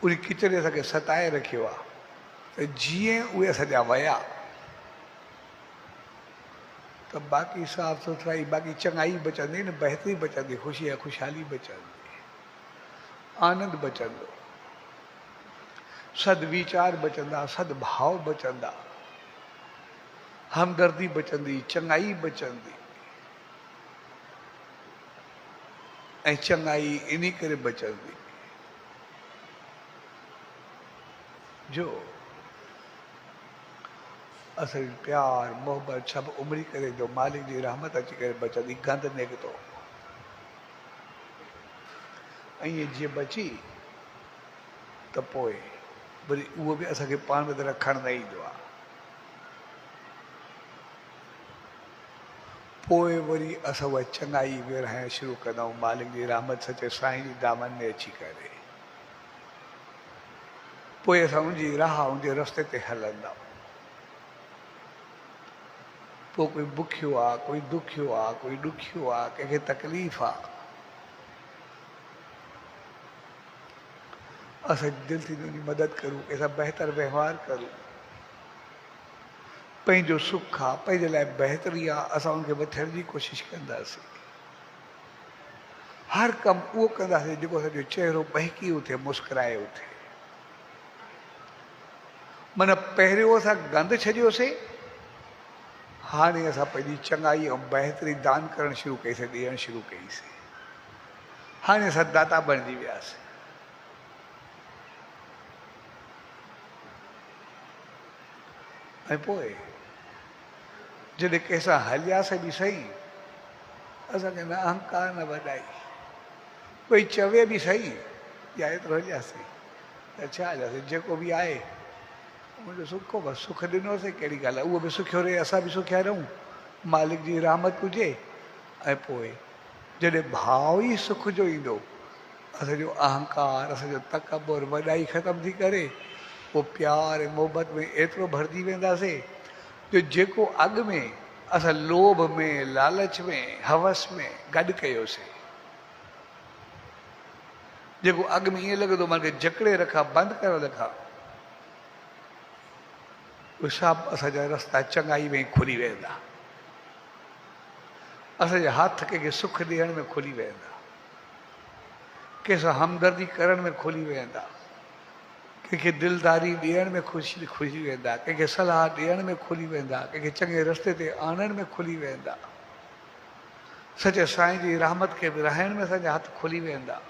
उन किचिरे असांखे सताए रखियो आहे त जीअं उहे असांजा विया त बाक़ी साफ़ सुथराई, बाक़ी चङाई बचंदी न, बहितरी बचंदी, ख़ुशी ऐं ख़ुशहाली बचंदी, आनंद बचंदो, सदवीचार बचंदा, सदभाव बचंदा, हमदर्दी बचंदी, चङाई बचंदी। ऐं चङाई इन करे बचंदी जो असांजो प्यार मोहबत सभु उमरी करे जो मालिक जी रहमत अची करे बचंदी, गंद निकितो। ऐं ईअं जीअं बची त पोइ वरी उहो बि असांखे पाण में त रखणु न ईंदो आहे। पोइ वरी असां उहा चङाई विरहाइणु शुरू कंदा आहियूं मालिक जी रहमत सचे साईं जी दामन में अची करे। पोइ असां उनजी राह, उनजे रस्ते ते हलंदा। पोइ कोई बुखियो आहे, कोई दुखियो आहे, कोई ॾुखियो आहे, कंहिंखे तकलीफ़ आहे, असां दिलि थींदी उनजी मदद करूं, कंहिंसां बहितर व्यवहार करूं। पंहिंजो सुख आहे, पंहिंजे लाइ बहितरी आहे, असां उनखे वठण जी कोशिशि कंदासीं। हर कमु उहो कंदासीं जेको असांजो चहिरो बहकी उथे, मुस्कुराए उथे। माना पहिरियों असां गंद छॾियोसीं, हाणे असां पंहिंजी चङाई ऐं बहितरी दान करणु शुरू कईसीं, ॾियणु शुरू कईसीं। हाणे असां दाता बणिजी वियासीं। ऐं पोइ जॾहिं कंहिंसां हलियासीं बि सही, असांखे न अहंकार न वॾाई, कोई चवे बि सही या एतिरो हलियासीं त छा हलियासीं, जेको बि आहे मुंहिंजो सुख हो, बसि सुख ॾिनोसीं, कहिड़ी ॻाल्हि आहे, उहो बि सुखियो रहे, असां बि सुखिया रहूं, मालिक जी रहमत हुजे। ऐं पोइ जॾहिं भाव ई सुख जो ईंदो, असांजो अहंकार, असांजो तकबुर, वॾाई ख़तमु थी करे, पोइ प्यार ऐं मोहबत में एतिरो भरिजी वेंदासीं जो जेको अॻु में असां लोभ में, लालच में, हवस में गॾु कयोसीं, जेको अॻु में ईअं लॻंदो मूंखे जकड़े रखा, बंदि करे रखा, उहे सभु असांजा रस्ता चङाई में खुली वेंदा। असांजा हथ कंहिंखे सुख ॾियण में खुली वेंदा, कंहिंसां हमदर्दी करण में खुली वेंदा, कंहिंखे दिलदारी ॾियण में खुली वेंदा, कंहिंखे सलाह ॾियण में खुली वेंदा, कंहिंखे चङे रस्ते ते आणण में खुली वेंदा, सचे साईं जी रहमत खे विरहाइण में असांजा हथ खुली वेंदा।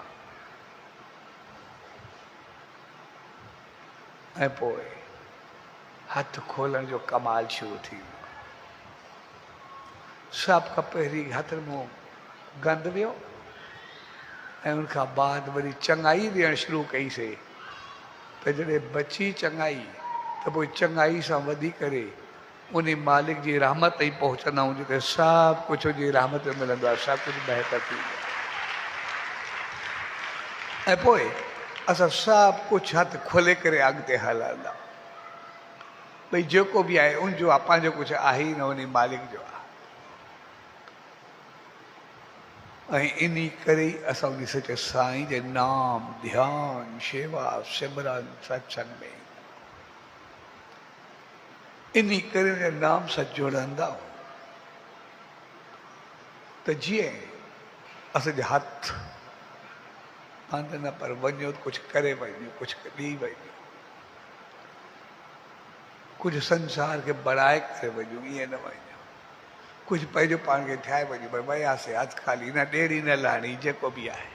ऐं पोइ हथ खोलण जो कमाल शुरू थींदो। सभ खां पहिरीं हथ में गंद वियो ऐं उनखां बाद वरी चङाई ॾियणु शुरू कईसीं। त जॾहिं बची चङाई त पोइ चङाई सां वधी करे उन मालिक जी रहमत ताईं पहुचंदा आहियूं, जिते सभु कुझु उनजी रहमत में मिलंदो आहे, सभु कुझु बहितर थी वेंदो आहे। ऐं पोइ असां सभु कुझु हथ खोले करे अॻिते हलंदा, भई जेको बि आहे उनजो आहे, पंहिंजो कुझु आहे ई न, उन मालिक जो आहे। ऐं इन करे ई असां उन सचे साईं जे नाम, ध्यान, शेवा, सिमरन, सत्संग में इन करे उन नाम सां जुड़ंदा त जीअं असांजे हथ हंध न पर वञो त कुझु करे वञो, कुझु ॾेई वञो, कुझु संसार खे बढ़ाए करे वञो, ईअं न वञो, कुझु पंहिंजो पाण खे ठाहे वञो, भई वियासीं हथ ख़ाली, न ॾेड़ी न लाणी, जेको बि आहे।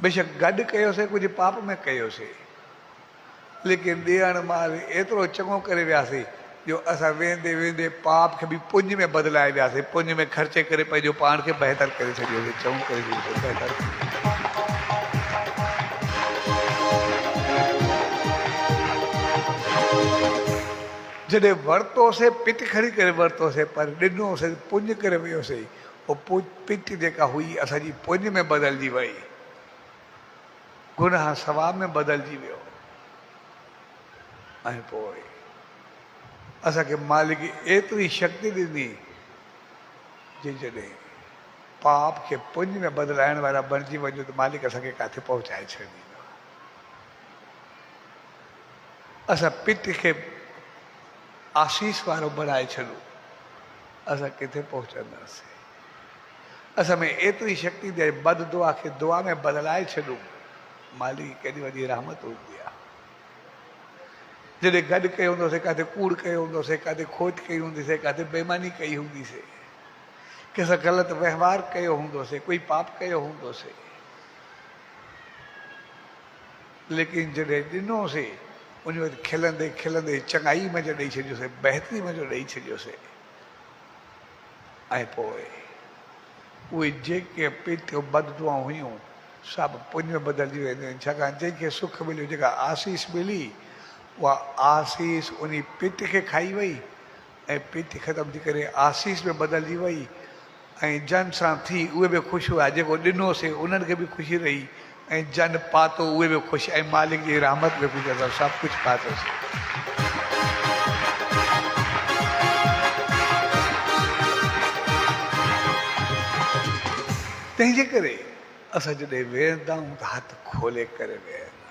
बेशक गॾु कयोसीं, कुझु पाप में कयोसीं, लेकिन ॾियण महिल एतिरो चङो करे वियासीं जो असां वेंदे वेंदे पाप खे बि पुञ में बदिलाए वियासीं, पुञ में ख़र्चे करे पंहिंजो पाण खे बहितर करे छॾियोसीं, चङो करे छॾियोसीं, बहितर। जॾहिं वरितोसीं पिट खणी करे वरितोसीं, पर ॾिनोसीं पुञ करे वियोसीं, पोइ पिट जेका हुई असांजी पुञ में बदिलजी वई, गुनाह सवाब में बदिलजी वियो। ऐं पोइ असांखे मालिक एतिरी शक्ति ॾिनी जे जॾहिं पाप खे पुञ में बदिलाइण वारा बणिजी वञो त मालिक असांखे किथे पहुचाए छॾींदो। असां पिट खे आशीष वारो बणाए छॾूं, असां किथे पहुचंदासीं। असां में एतिरी शक्ति ॾे, बद दुआ खे दुआ में बदिलाए छॾूं, मालिक केॾी वॾी रहमत हूंदी आहे। जॾहिं गॾु कयो हूंदोसीं, किथे कूड़ कयो हूंदोसीं, किथे खोट कई हूंदीसीं, किथे बेईमानी कई हूंदीसीं, कंहिंसां ग़लति व्यवहार कयो हूंदोसीं, कोई पाप कयो हूंदोसीं, लेकिन जॾहिं ॾिनोसीं उन वटि खिलंदे खिलंदे चङाई मज़ो ॾेई छॾियोसीं, बहितरी मज़ो ॾेई छॾियोसीं। ऐं पोइ उहे जेके पिट बददुआऊं हुयूं सभु पुञ में बदिलजी वेंदियूं आहिनि, छाकाणि जंहिंखे सुख मिलियो, जेका आसीस मिली, उहा आसीस उन पिट खे खाई वई ऐं पिट ख़तमु थी करे आसीस में बदिलजी वई। ऐं जन सां थी उहे बि ख़ुशि हुआ, जेको ॾिनोसीं उन्हनि खे बि ख़ुशी रही, ऐं जन पातो उहे बि ख़ुशि, ऐं मालिक जी रहमत में ख़ुशि, असां सभु कुझु पातोसीं। तंहिंजे करे असां जॾहिं वेहंदा आहियूं त हथ खोले करे वेहंदा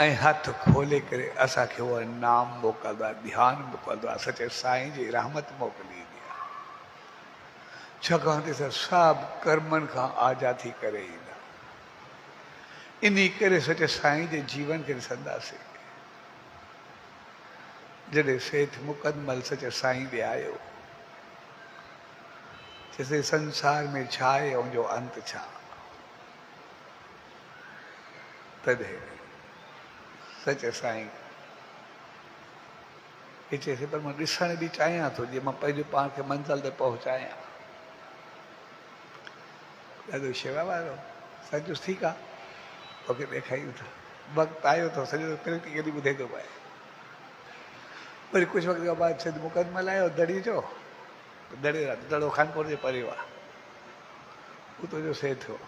ऐं हथ खोले करे असांखे उहो नाम मोकिलंदो आहे, ध्यानु मोकिलंदो आहे, सचे साईं जी रहमत मोकिलींदी आहे। छाकाणि त सभु कर्मनि खां आज़ाद थी करे ईंदा। इन करे सचे साईं जे जीवन खे ॾिसंदासीं। जॾहिं सेठ मुकदमल सचे साईं ॾे आयो, जैसे संसार में छा आहे ऐं जो अंत छा, तॾहिं सचे साईं खे चएसि पर मां ॾिसण बि चाहियां थो, जीअं मां पंहिंजे पाण खे मंज़िल ते पहुचायां। ॾाढो शेवा वारो सचुस ठीकु आहे, तोखे ॾेखारियूं था। वक़्तु आयो त सॼो प्रगति केॾी ॿुधे थो पाए। वरी कुझु वक़्त खां बाद सिध मुकदमल आयो दड़ी जो, दड़ो खानपुर जे परे आहे, उतो जो सेठ हो।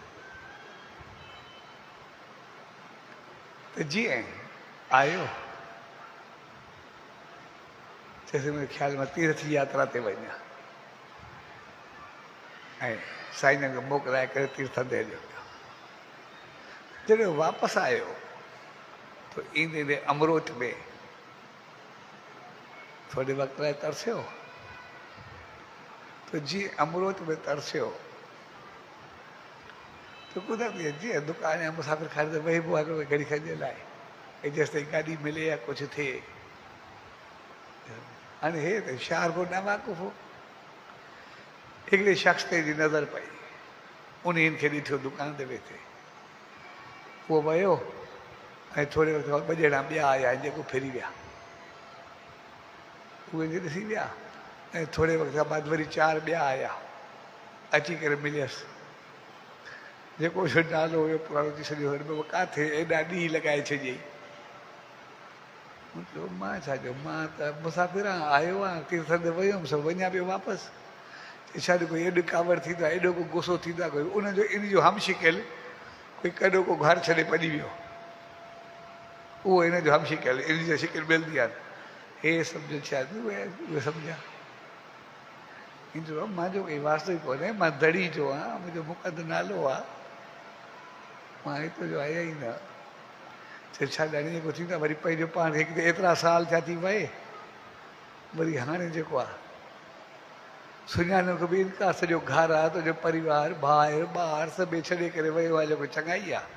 त जीअं आयो चएसि मुंहिंजे ख़्याल मां तीर्थ यात्रा ते वञा ऐं साईं जन खे मोकिलाए करे तीर्थनि ते हलियो। जॾहिं वापसि आयो त ईंदे ईंदे अमरोट में थोरे वक़्त लाइ तरसियो। तो जीअं अमरोट में तरसियो त कुदरती जीअं दुकान या मुसाफ़िर खाने त वेही पोइ हिकिड़ो घड़ी खजे लाइ ऐं जेसि ताईं गाॾी मिले या कुझु थिए। हाणे हे त शहर को न वाक़ुफ़ हो। हिकिड़े शख़्स ते जी नज़र पई, उन खे ॾिठो दुकान ते वेठे। उहो वियो ऐं थोरे वक़्त खां 2 ॼणा ॿिया आया जेको फिरी विया, उहे ॾिसी विया ऐं थोरे वक़्त खां बाद वरी 4 ॿिया आया, अची करे मिलियसि। जेको नालो हुयो पुराणो थी सॼो किथे एॾा ॾींहं लॻाए छॾियईं। मां छा चयो, मां त मुसाफ़िर आहियां, आयो आहियां तीर्थनि ते वियो हुउमि, सभु वञा पियो वापसि। छा कोई एॾो कावड़ थींदो आहे, एॾो को गुस्सो थींदो आहे, कोई उनजो इन जो हमशिकियल कोई कॾो को घर छॾे भॼी वियो, उहो इन जो हमशिकियल, इन जी शिकिल मिलंदी आहे। हे सम्झो छा उहे सम्झा ईंदो। मुंहिंजो कोई वास्तविक कोन्हे, मां दड़ी जो आहियां, मुंहिंजो मुक़द नालो आहे, मां हितां जो आया ई न। चए छा ॼाणी जेको थींदो आहे, वरी पंहिंजो पाण हिकु त एतिरा साल छा थी वए, वरी हाणे जेको आहे सुञाणो खे बि इनकार, सॼो घर आहे, तुंहिंजो परिवार, भाउ ॿार सभु छॾे करे वियो आहे, जेको चङाई आहे।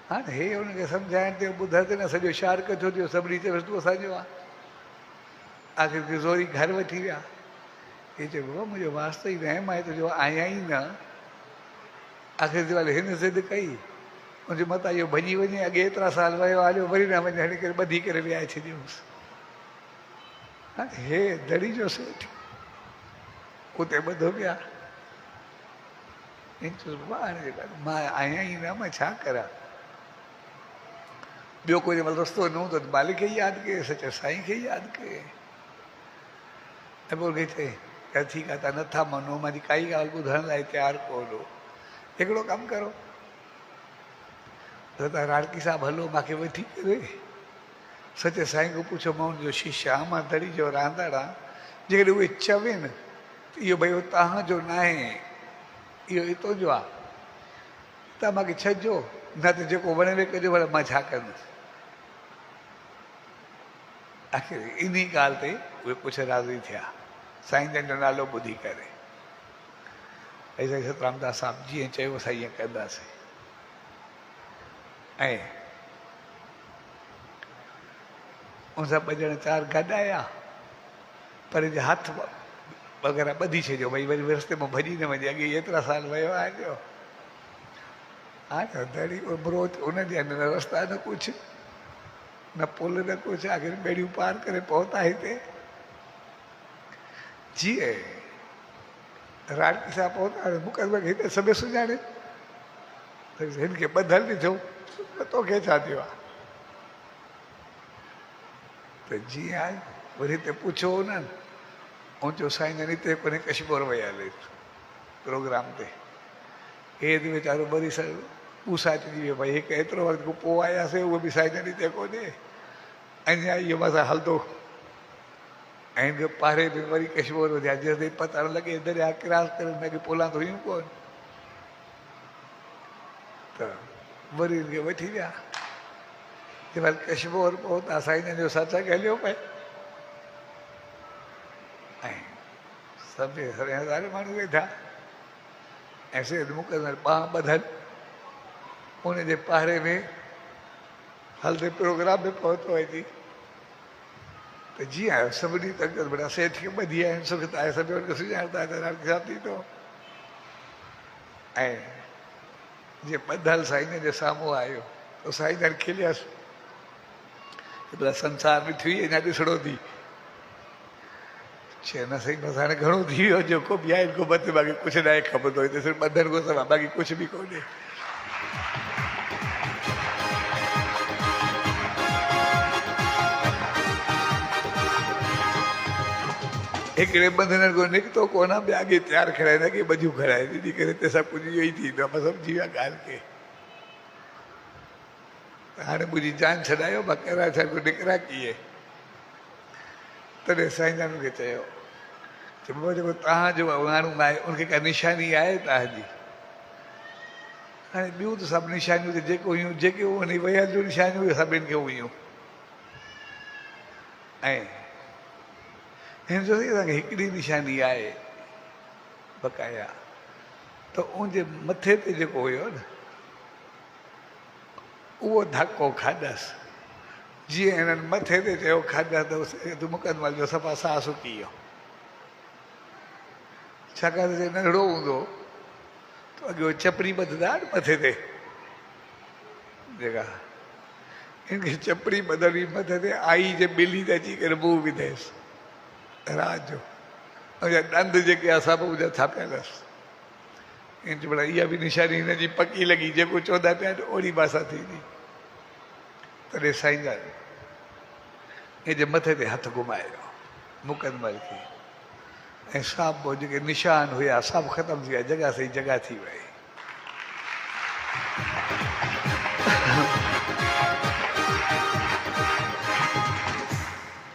हाणे हे हुनखे सम्झाइण ते ॿुधर ते न सॼो शहर कठो थियो, सभिनी चयोसि तूं असांजो आहे। आख़िर किज़ोरी घर वठी विया। हे चयो बाबा मुंहिंजो वास्तो ई न आहे, मां हिते जो आहियां ई न। आख़िर दिवाली हिन ज़िद कई, मुंहिंजे मथां इहो भॼी वञे, अॻे एतिरा साल वियो हलियो वरी न वञे, हणी करे ॿधी करे विहाए छॾियोसि। हाणे हे दड़ी जो सेठ उते ॿधो पिया। मां आहियां ई न, मां छा करां। ॿियो कोई जंहिं महिल रस्तो न हूंदो त मालिक खे ई यादि कये, सचे साईं खे ई यादि कये। ऐं पोइ चई त ठीकु आहे, तव्हां नथा मञो, मुंहिंजी काई ॻाल्हि ॿुधण लाइ तयारु कोन्हो। हिकिड़ो कमु करो, त तव्हां राड़की साहिबु हलो, मूंखे वठी करे सचे साईं खां पुछो, मां हुनजो शिष्य आहियां, मां दड़ी जो रहंदड़ आहियां। जेकॾहिं उहे चवनि त इहो भई तव्हांजो न आहे, इहो हितो जो आहे, तव्हां मूंखे छॾिजो, न त जेको वणे कजो, भला मां छा कंदुसि। आख़िर इन ॻाल्हि ते उहे कुझु राज़ी थिया, साईं जन जो नालो ॿुधी करे। ऐं साईं सतरामदास साहिबु जीअं चयो असां ईअं कंदासीं। ऐं उन सां 2 ॼणा 4 गॾु आया, पर जे हथ वग़ैरह ॿधी छॾियो, भई वरी रस्ते में भॼी न वञे, अॻे एतिरा साल वियो आहे जो। हाणे दड़ी अमरोट उन ॾींहुं न रस्ता न कुझु, न पुल न कुझु, आख़िर ॿेड़ियूं पार करे पहुता हिते। जीअं राड़की सां पहुता, मुक़दमे खे हिते सभु सुञाणे, हिन खे ॿधल ॾिठो, तोखे छा थियो आहे। त जीअं आहे वरी हिते पुछो उन्हनि, ऐं चयो साईं जन हिते कोन्हे, कश्मीर विया हले प्रोग्राम ते। हे त वीचारो वरी ऊसाइजी वियो, भई हिकु एतिरो वक़्तु खां पोइ आयासीं, उहो बि साईं जन हिते कोन्हे, अञा इहो मसां हलंदो। ऐं इनखे पारे में वरी कशमोर वधिया जेसिताईं पतण लॻे दरिया क्रॉस करे हुनखे पोलां त हुयूं कोन त वरी हिनखे वठी विया जंहिं महिल कशमोर पहुता साईं जो सत्संग हलियो पए ऐं सभु सारे माण्हू वेठा ऐं सेठ मुकदर ॿांह ॿधल उनजे पारे में हलंदे प्रोग्राम में पहुतो वञी त जीअं आयो सभिनी तंग बेटा सेठ खे ॿधी आहिनि सुख आहे सभु हुनखे सुञाणंदा छा थींदो ऐं जीअं ॿधल साईं जे साम्हूं आयो त साईं जन खिलियसि भला संसार में थी अञा ॾिसणो थी चए न साईं बसि हाणे घणो थी वियो जेको बि आहे हिनखां मथे बाक़ी कुझु न आहे खपंदो हिते सिर्फ़ु ॿधनि खां सवाइ बाक़ी कुझु बि कोन्हे हिकिड़े ॿंधननि खां निकितो कोन ॿिया अॻे तयारु कराए न की ॿधियूं कराए ॾिनी करे हिते सभु कुझु इहो ई थींदो आहे मां सम्झी विया ॻाल्हि खे हाणे मुंहिंजी जान छॾायो मां कराए छॾियो निकिरा कीअं तॾहिं साईं जन खे चयो बाबा जेको तव्हांजो माण्हू आहे उनखे का निशानी आहे तव्हांजी हाणे ॿियूं त सभु निशानियूं त जेको हुयूं जेके उन वयल जूं निशानियूं उहे सभिनि खे हुयूं ऐं हिन जो असांखे हिकिड़ी निशानी आहे बक़ाया त उनजे मथे ते जेको हुयो न उहो धको खाधसि जीअं हिननि मथे ते चयो खाधसि त मुकदमल जो सफ़ा साह सुकी वियो छाकाणि त नंढड़ो हूंदो त अॻियो चपड़ी ॿधंदा न मथे ते जेका हिनखे चपड़ी ॿधणी मथे ते आई जे ॿिली ते अची करे मुंहुं विधेसि रात जो ऐं ॾंद जेके आहे सभु मुंहिंजा थापियल हुअसि इन भला इहा बि निशानी हिनजी पकी लॻी जेको चवंदा पिया ओड़ी भाषा थींदी तॾहिं साईं जन हिन जे मथे ते हथु घुमायो मुकदमल खे ऐं सभु जेके निशान हुया सभु ख़तमु थी विया जॻह सही जॻह थी वई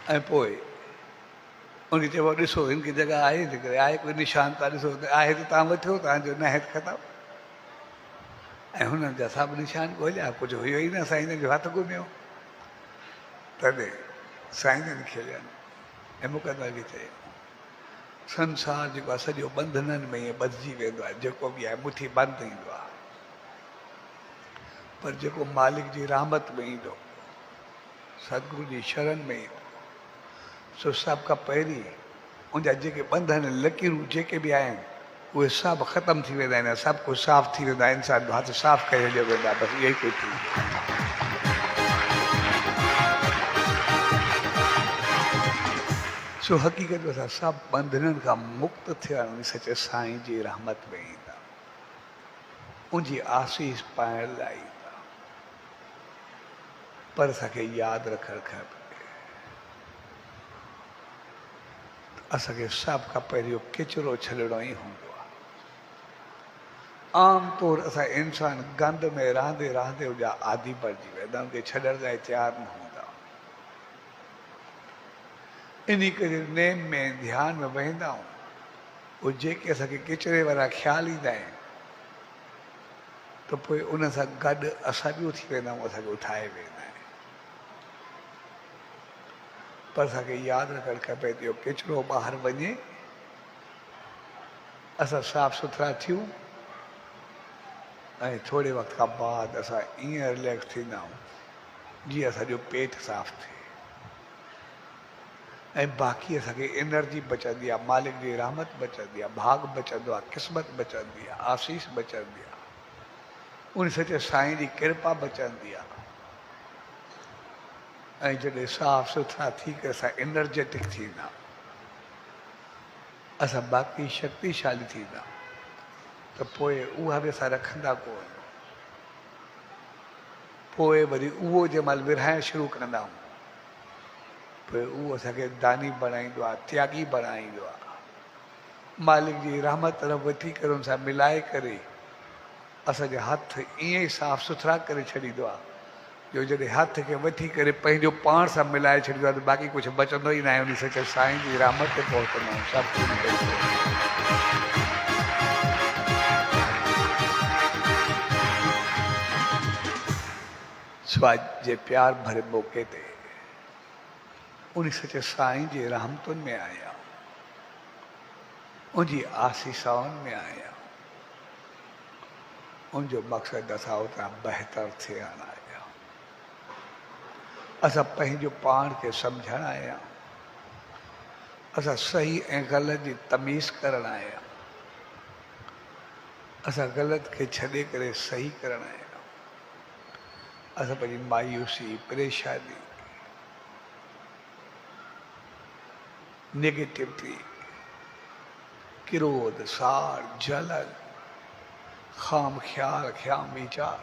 ऐं पोइ उनखे चइबो ॾिसो हिनखे जॻह आहे त करे आहे कोई निशान तव्हां ॾिसो आहे त तव्हां वठो तव्हांजो न आहे त ख़तमु ऐं हुननि जा सभु निशान ॻोल्हिया कुझु हुयो ई न साईं जो हथु घुमियो तॾहिं साईं जन खेलियनि ऐं मुकदमल खे चयो संसार जेको आहे सॼो ॿंधननि में ईअं ॿधिजी वेंदो आहे जेको बि आहे मुठी बंदि थींदो आहे पर जेको मालिक जी रहमत में ईंदो सतगुरू जी शरण में ईंदो सो सभ खां पहिरीं उनजा जेके ॿंधन लकीरूं जेके बि आहिनि उहे सभु ख़तमु थी वेंदा आहिनि सभु कुझु साफ़ु थी वेंदो आहे इंसान जो हथु साफ़ु करे हलियो वेंदो आहे बसि इहो ई कुझु सो हक़ीक़त में असां सभु ॿंधननि खां मुक्त थियण सचे साईं जी रहमत में ईंदा उनजी आसीस पाइण लाइ ईंदा पर असांखे यादि रखणु खपे असांखे सभ खां पहिरियों किचिरो छॾिणो ई हूंदो आहे आम तौरु असां इंसान गंद में रहंदे रहंदे उनजा आदि बणिजी वेंदा उनखे छॾण लाइ तयारु न हूंदा इन करे नेम में ध्यान में वेहंदा आहियूं उहे जेके असांखे किचिरे वारा ख़्याल ईंदा आहिनि त पोइ उन सां गॾु असां बि उथी वेंदा आहियूं असांखे उठाए वेंदा आहिनि पर असांखे यादि रखणु खपे त इहो किचिरो ॿाहिरि वञे असां साफ़ सुथरा थियूं ऐं थोरे वक़्त खां बाद असां ईअं रिलैक्स थींदा आहियूं जीअं असांजो पेट साफ़ु थिए ऐं बाक़ी असांखे एनर्जी बचंदी आहे मालिक जी रहमत बचंदी आहे भाग बचंदो आहे क़िस्मत बचंदी आहे आसीस बचंदी आहे उन सचे साईं जी कृपा बचंदी आहे ऐं जॾहिं साफ़ सुथरा थी करे असां एनर्जेटिक थींदा असां बाक़ी शक्तिशाली थींदा त पोइ उहा बि असां रखंदा कोन पोइ वरी उहो जंहिं महिल विरहाइणु शुरू कंदा आहियूं पोइ उहो असांखे दानी बणाईंदो आहे त्यागी बणाईंदो आहे मालिक जी रहमत तरफ़ वठी करे हुन सां मिलाए करे असांजा हथ ईअं ई साफ़ सुथरा करे छॾींदो आहे जो जॾहिं हथ खे वठी करे पंहिंजो पाण सां मिलाए छॾींदो आहे त बाक़ी कुझु बचंदो ई न आहे। उन सच साईं जी रहमत ते पहुचंदा आहियूं सभु कुझु स्वाद जे प्यार भरे मौक़े ते उन सच साईं जी रहमतुनि में आया, उनजी आसीसाउनि में आया। उनजो मक़सदु असां ओतिरा बहितर थियण आया, असां पंहिंजो पाण खे सम्झण आया, असां सही ऐं ग़लति जी तमीज़ करण आया, असां ग़लति खे छॾे करे सही करण आया। असां पंहिंजी मायूसी, परेशानी, नेगेटिविटी, क्रोध, साड़, जलन, खाम ख्याल, ख़्याम वीचार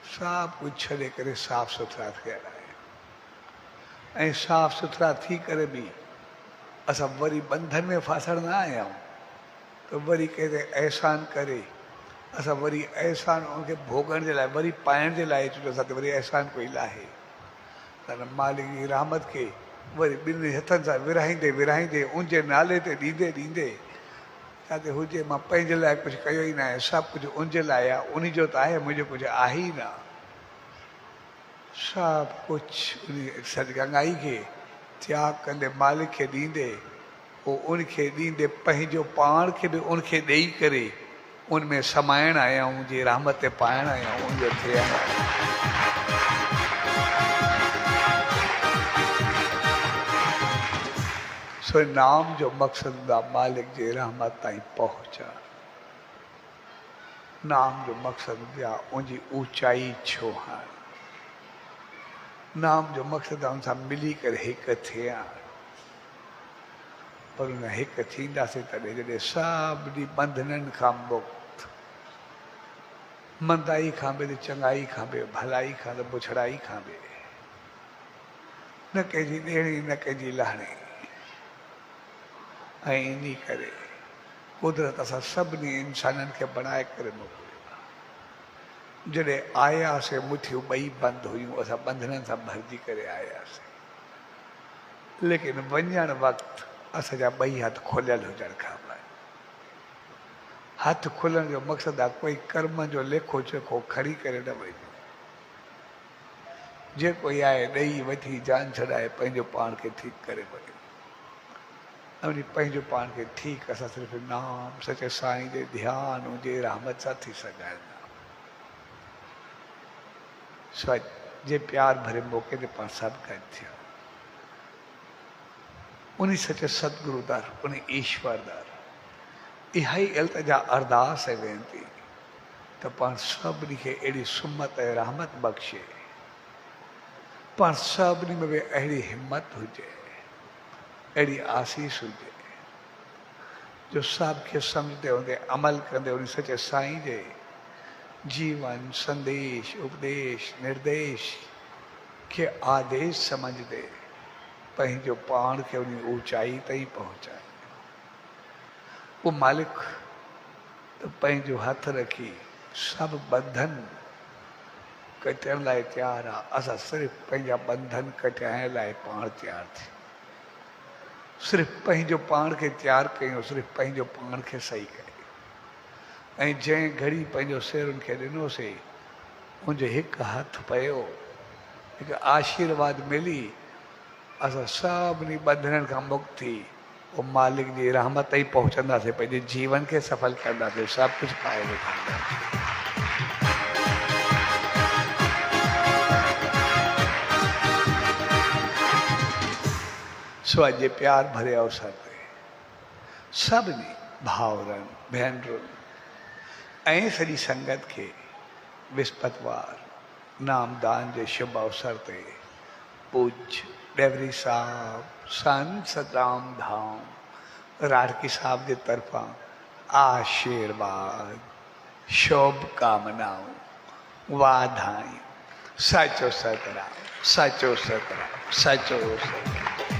सब कुछ छॾे करे साफ़ सुथरा थियल आहे। ऐं साफ़ सुथरा थी करे बि असां वरी बंधन में फासण न आया आहियूं त वरी कंहिं अहसान करे असां वरी अहसान उनखे भोगण जे लाइ वरी पाइण जे लाइ अचूं असां त वरी अहसान कोई लाहे त मालिक जी रहमत खे वरी ॿिनि हथनि सां विरहाईंदे विरहाईंदे उनजे नाले ते ॾींदे ॾींदे जिते हुजे मां पंहिंजे लाइ कुझु कयो ई न आहे, सभु कुझु उनजे लाइ आहे, उन जो त आहे, मुंहिंजो कुझु आहे ई न। सभु कुझु उन सदगंगाई खे त्याग कंदे मालिक खे ॾींदे पोइ उनखे ॾींदे पंहिंजो पाण खे बि उनखे ॾेई करे उनमें समाइण आया आहियूं, जी रहमत ते पाइण आया आहियूं, उनजो थियण आया आहियूं। सो नाम जो मक़सदु आहे मालिक जी रहमत ताईं पहुचणु। नाम जो मक़सदु आहे उनजी ऊचाई छुहणु। नाम जो मक़सदु आहे उन सां मिली करे हिकु थियणु। पर उन हिकु थींदासीं तॾहिं जॾहिं सभिनी बंधननि खां मुक्त, मंदाई खां बि चङाई खां बि भलाई खां त बुछड़ाई खां बि न कंहिंजी ॾेणी न कंहिंजी लहणी। ऐं इन करे कुदरत असां सभिनी इंसाननि खे बणाए करे मोकिलियो। जॾहिं आयासीं मुठियूं ॿई बंदि हुयूं, असां बंधननि सां भरिजी करे आयासीं, लेकिन वञण वक़्तु असांजा ॿई हथ खुलियल हुजणु खपनि। हथ खुलण जो मक़सदु आहे कोई कर्म जो लेखो चोखो खणी करे न वञो। जेको आहे ॾेई वठी जान छॾाए पंहिंजो पाण खे ठीकु करे वञो। ऐं पंहिंजो पाण खे ठीकु असां सिर्फ़ु नाम सचे साईं जे ध्यानु जे रहमत सां थी सघंदा। सच जे प्यार भरे मौक़े ते पाण सभु गॾु थिया उन सचे सतगुरु दर, उन ईश्वर दर इहा ई इल्तिजा अरदास ऐं वेनती त पाण सभिनी खे अहिड़ी सुमत ऐं रहमत बख़्शे, पाण सभिनी में बि अहिड़ी हिमत हुजे, अहिड़ी आसीस हुजे जो सभ खे सम्झंदे हूंदे अमल कंदे उन सचे साईं जे जीवन संदेश उपदेश निर्देश खे आदेश सम्झंदे पंहिंजो पाण खे उन ऊचाई ताईं पहुचाए। वो मालिक त पंहिंजो हथ रखी सभु बंधन कटण लाइ तयारु आहे। असां सिर्फ़ु पंहिंजा बंधन कटाइण लाइ पाण तयारु थियूं। सिर्फ़ु पंहिंजो पाण खे तयारु कयूं, सिर्फ़ु पंहिंजो पाण खे सही कयूं। ऐं जंहिं घड़ी पंहिंजो सिर उनखे ॾिनोसीं, उनजो हिकु हथु पियो, हिकु आशीर्वाद मिली, असां सभिनी बंधननि खां मुक्त थी पोइ मालिक जी रहमत ताईं पहुचंदासीं, पंहिंजे जीवन खे सफल कंदासीं, सभु कुझु पाए वठंदासीं। सो अॼु जे प्यार भरे अवसर ते सभिनी भाउरनि भेनरुनि ऐं सॼी संगत खे विस्पतिवार नामदान जे शुभ अवसर ते पूज्य डेवरी साहब संत सतराम धाम राड़की साहब जे तरफ़ां आशीर्वाद शुभकामनाऊं वाधायूं। सचो सतराम, सचो सतराम, सचो सतराम।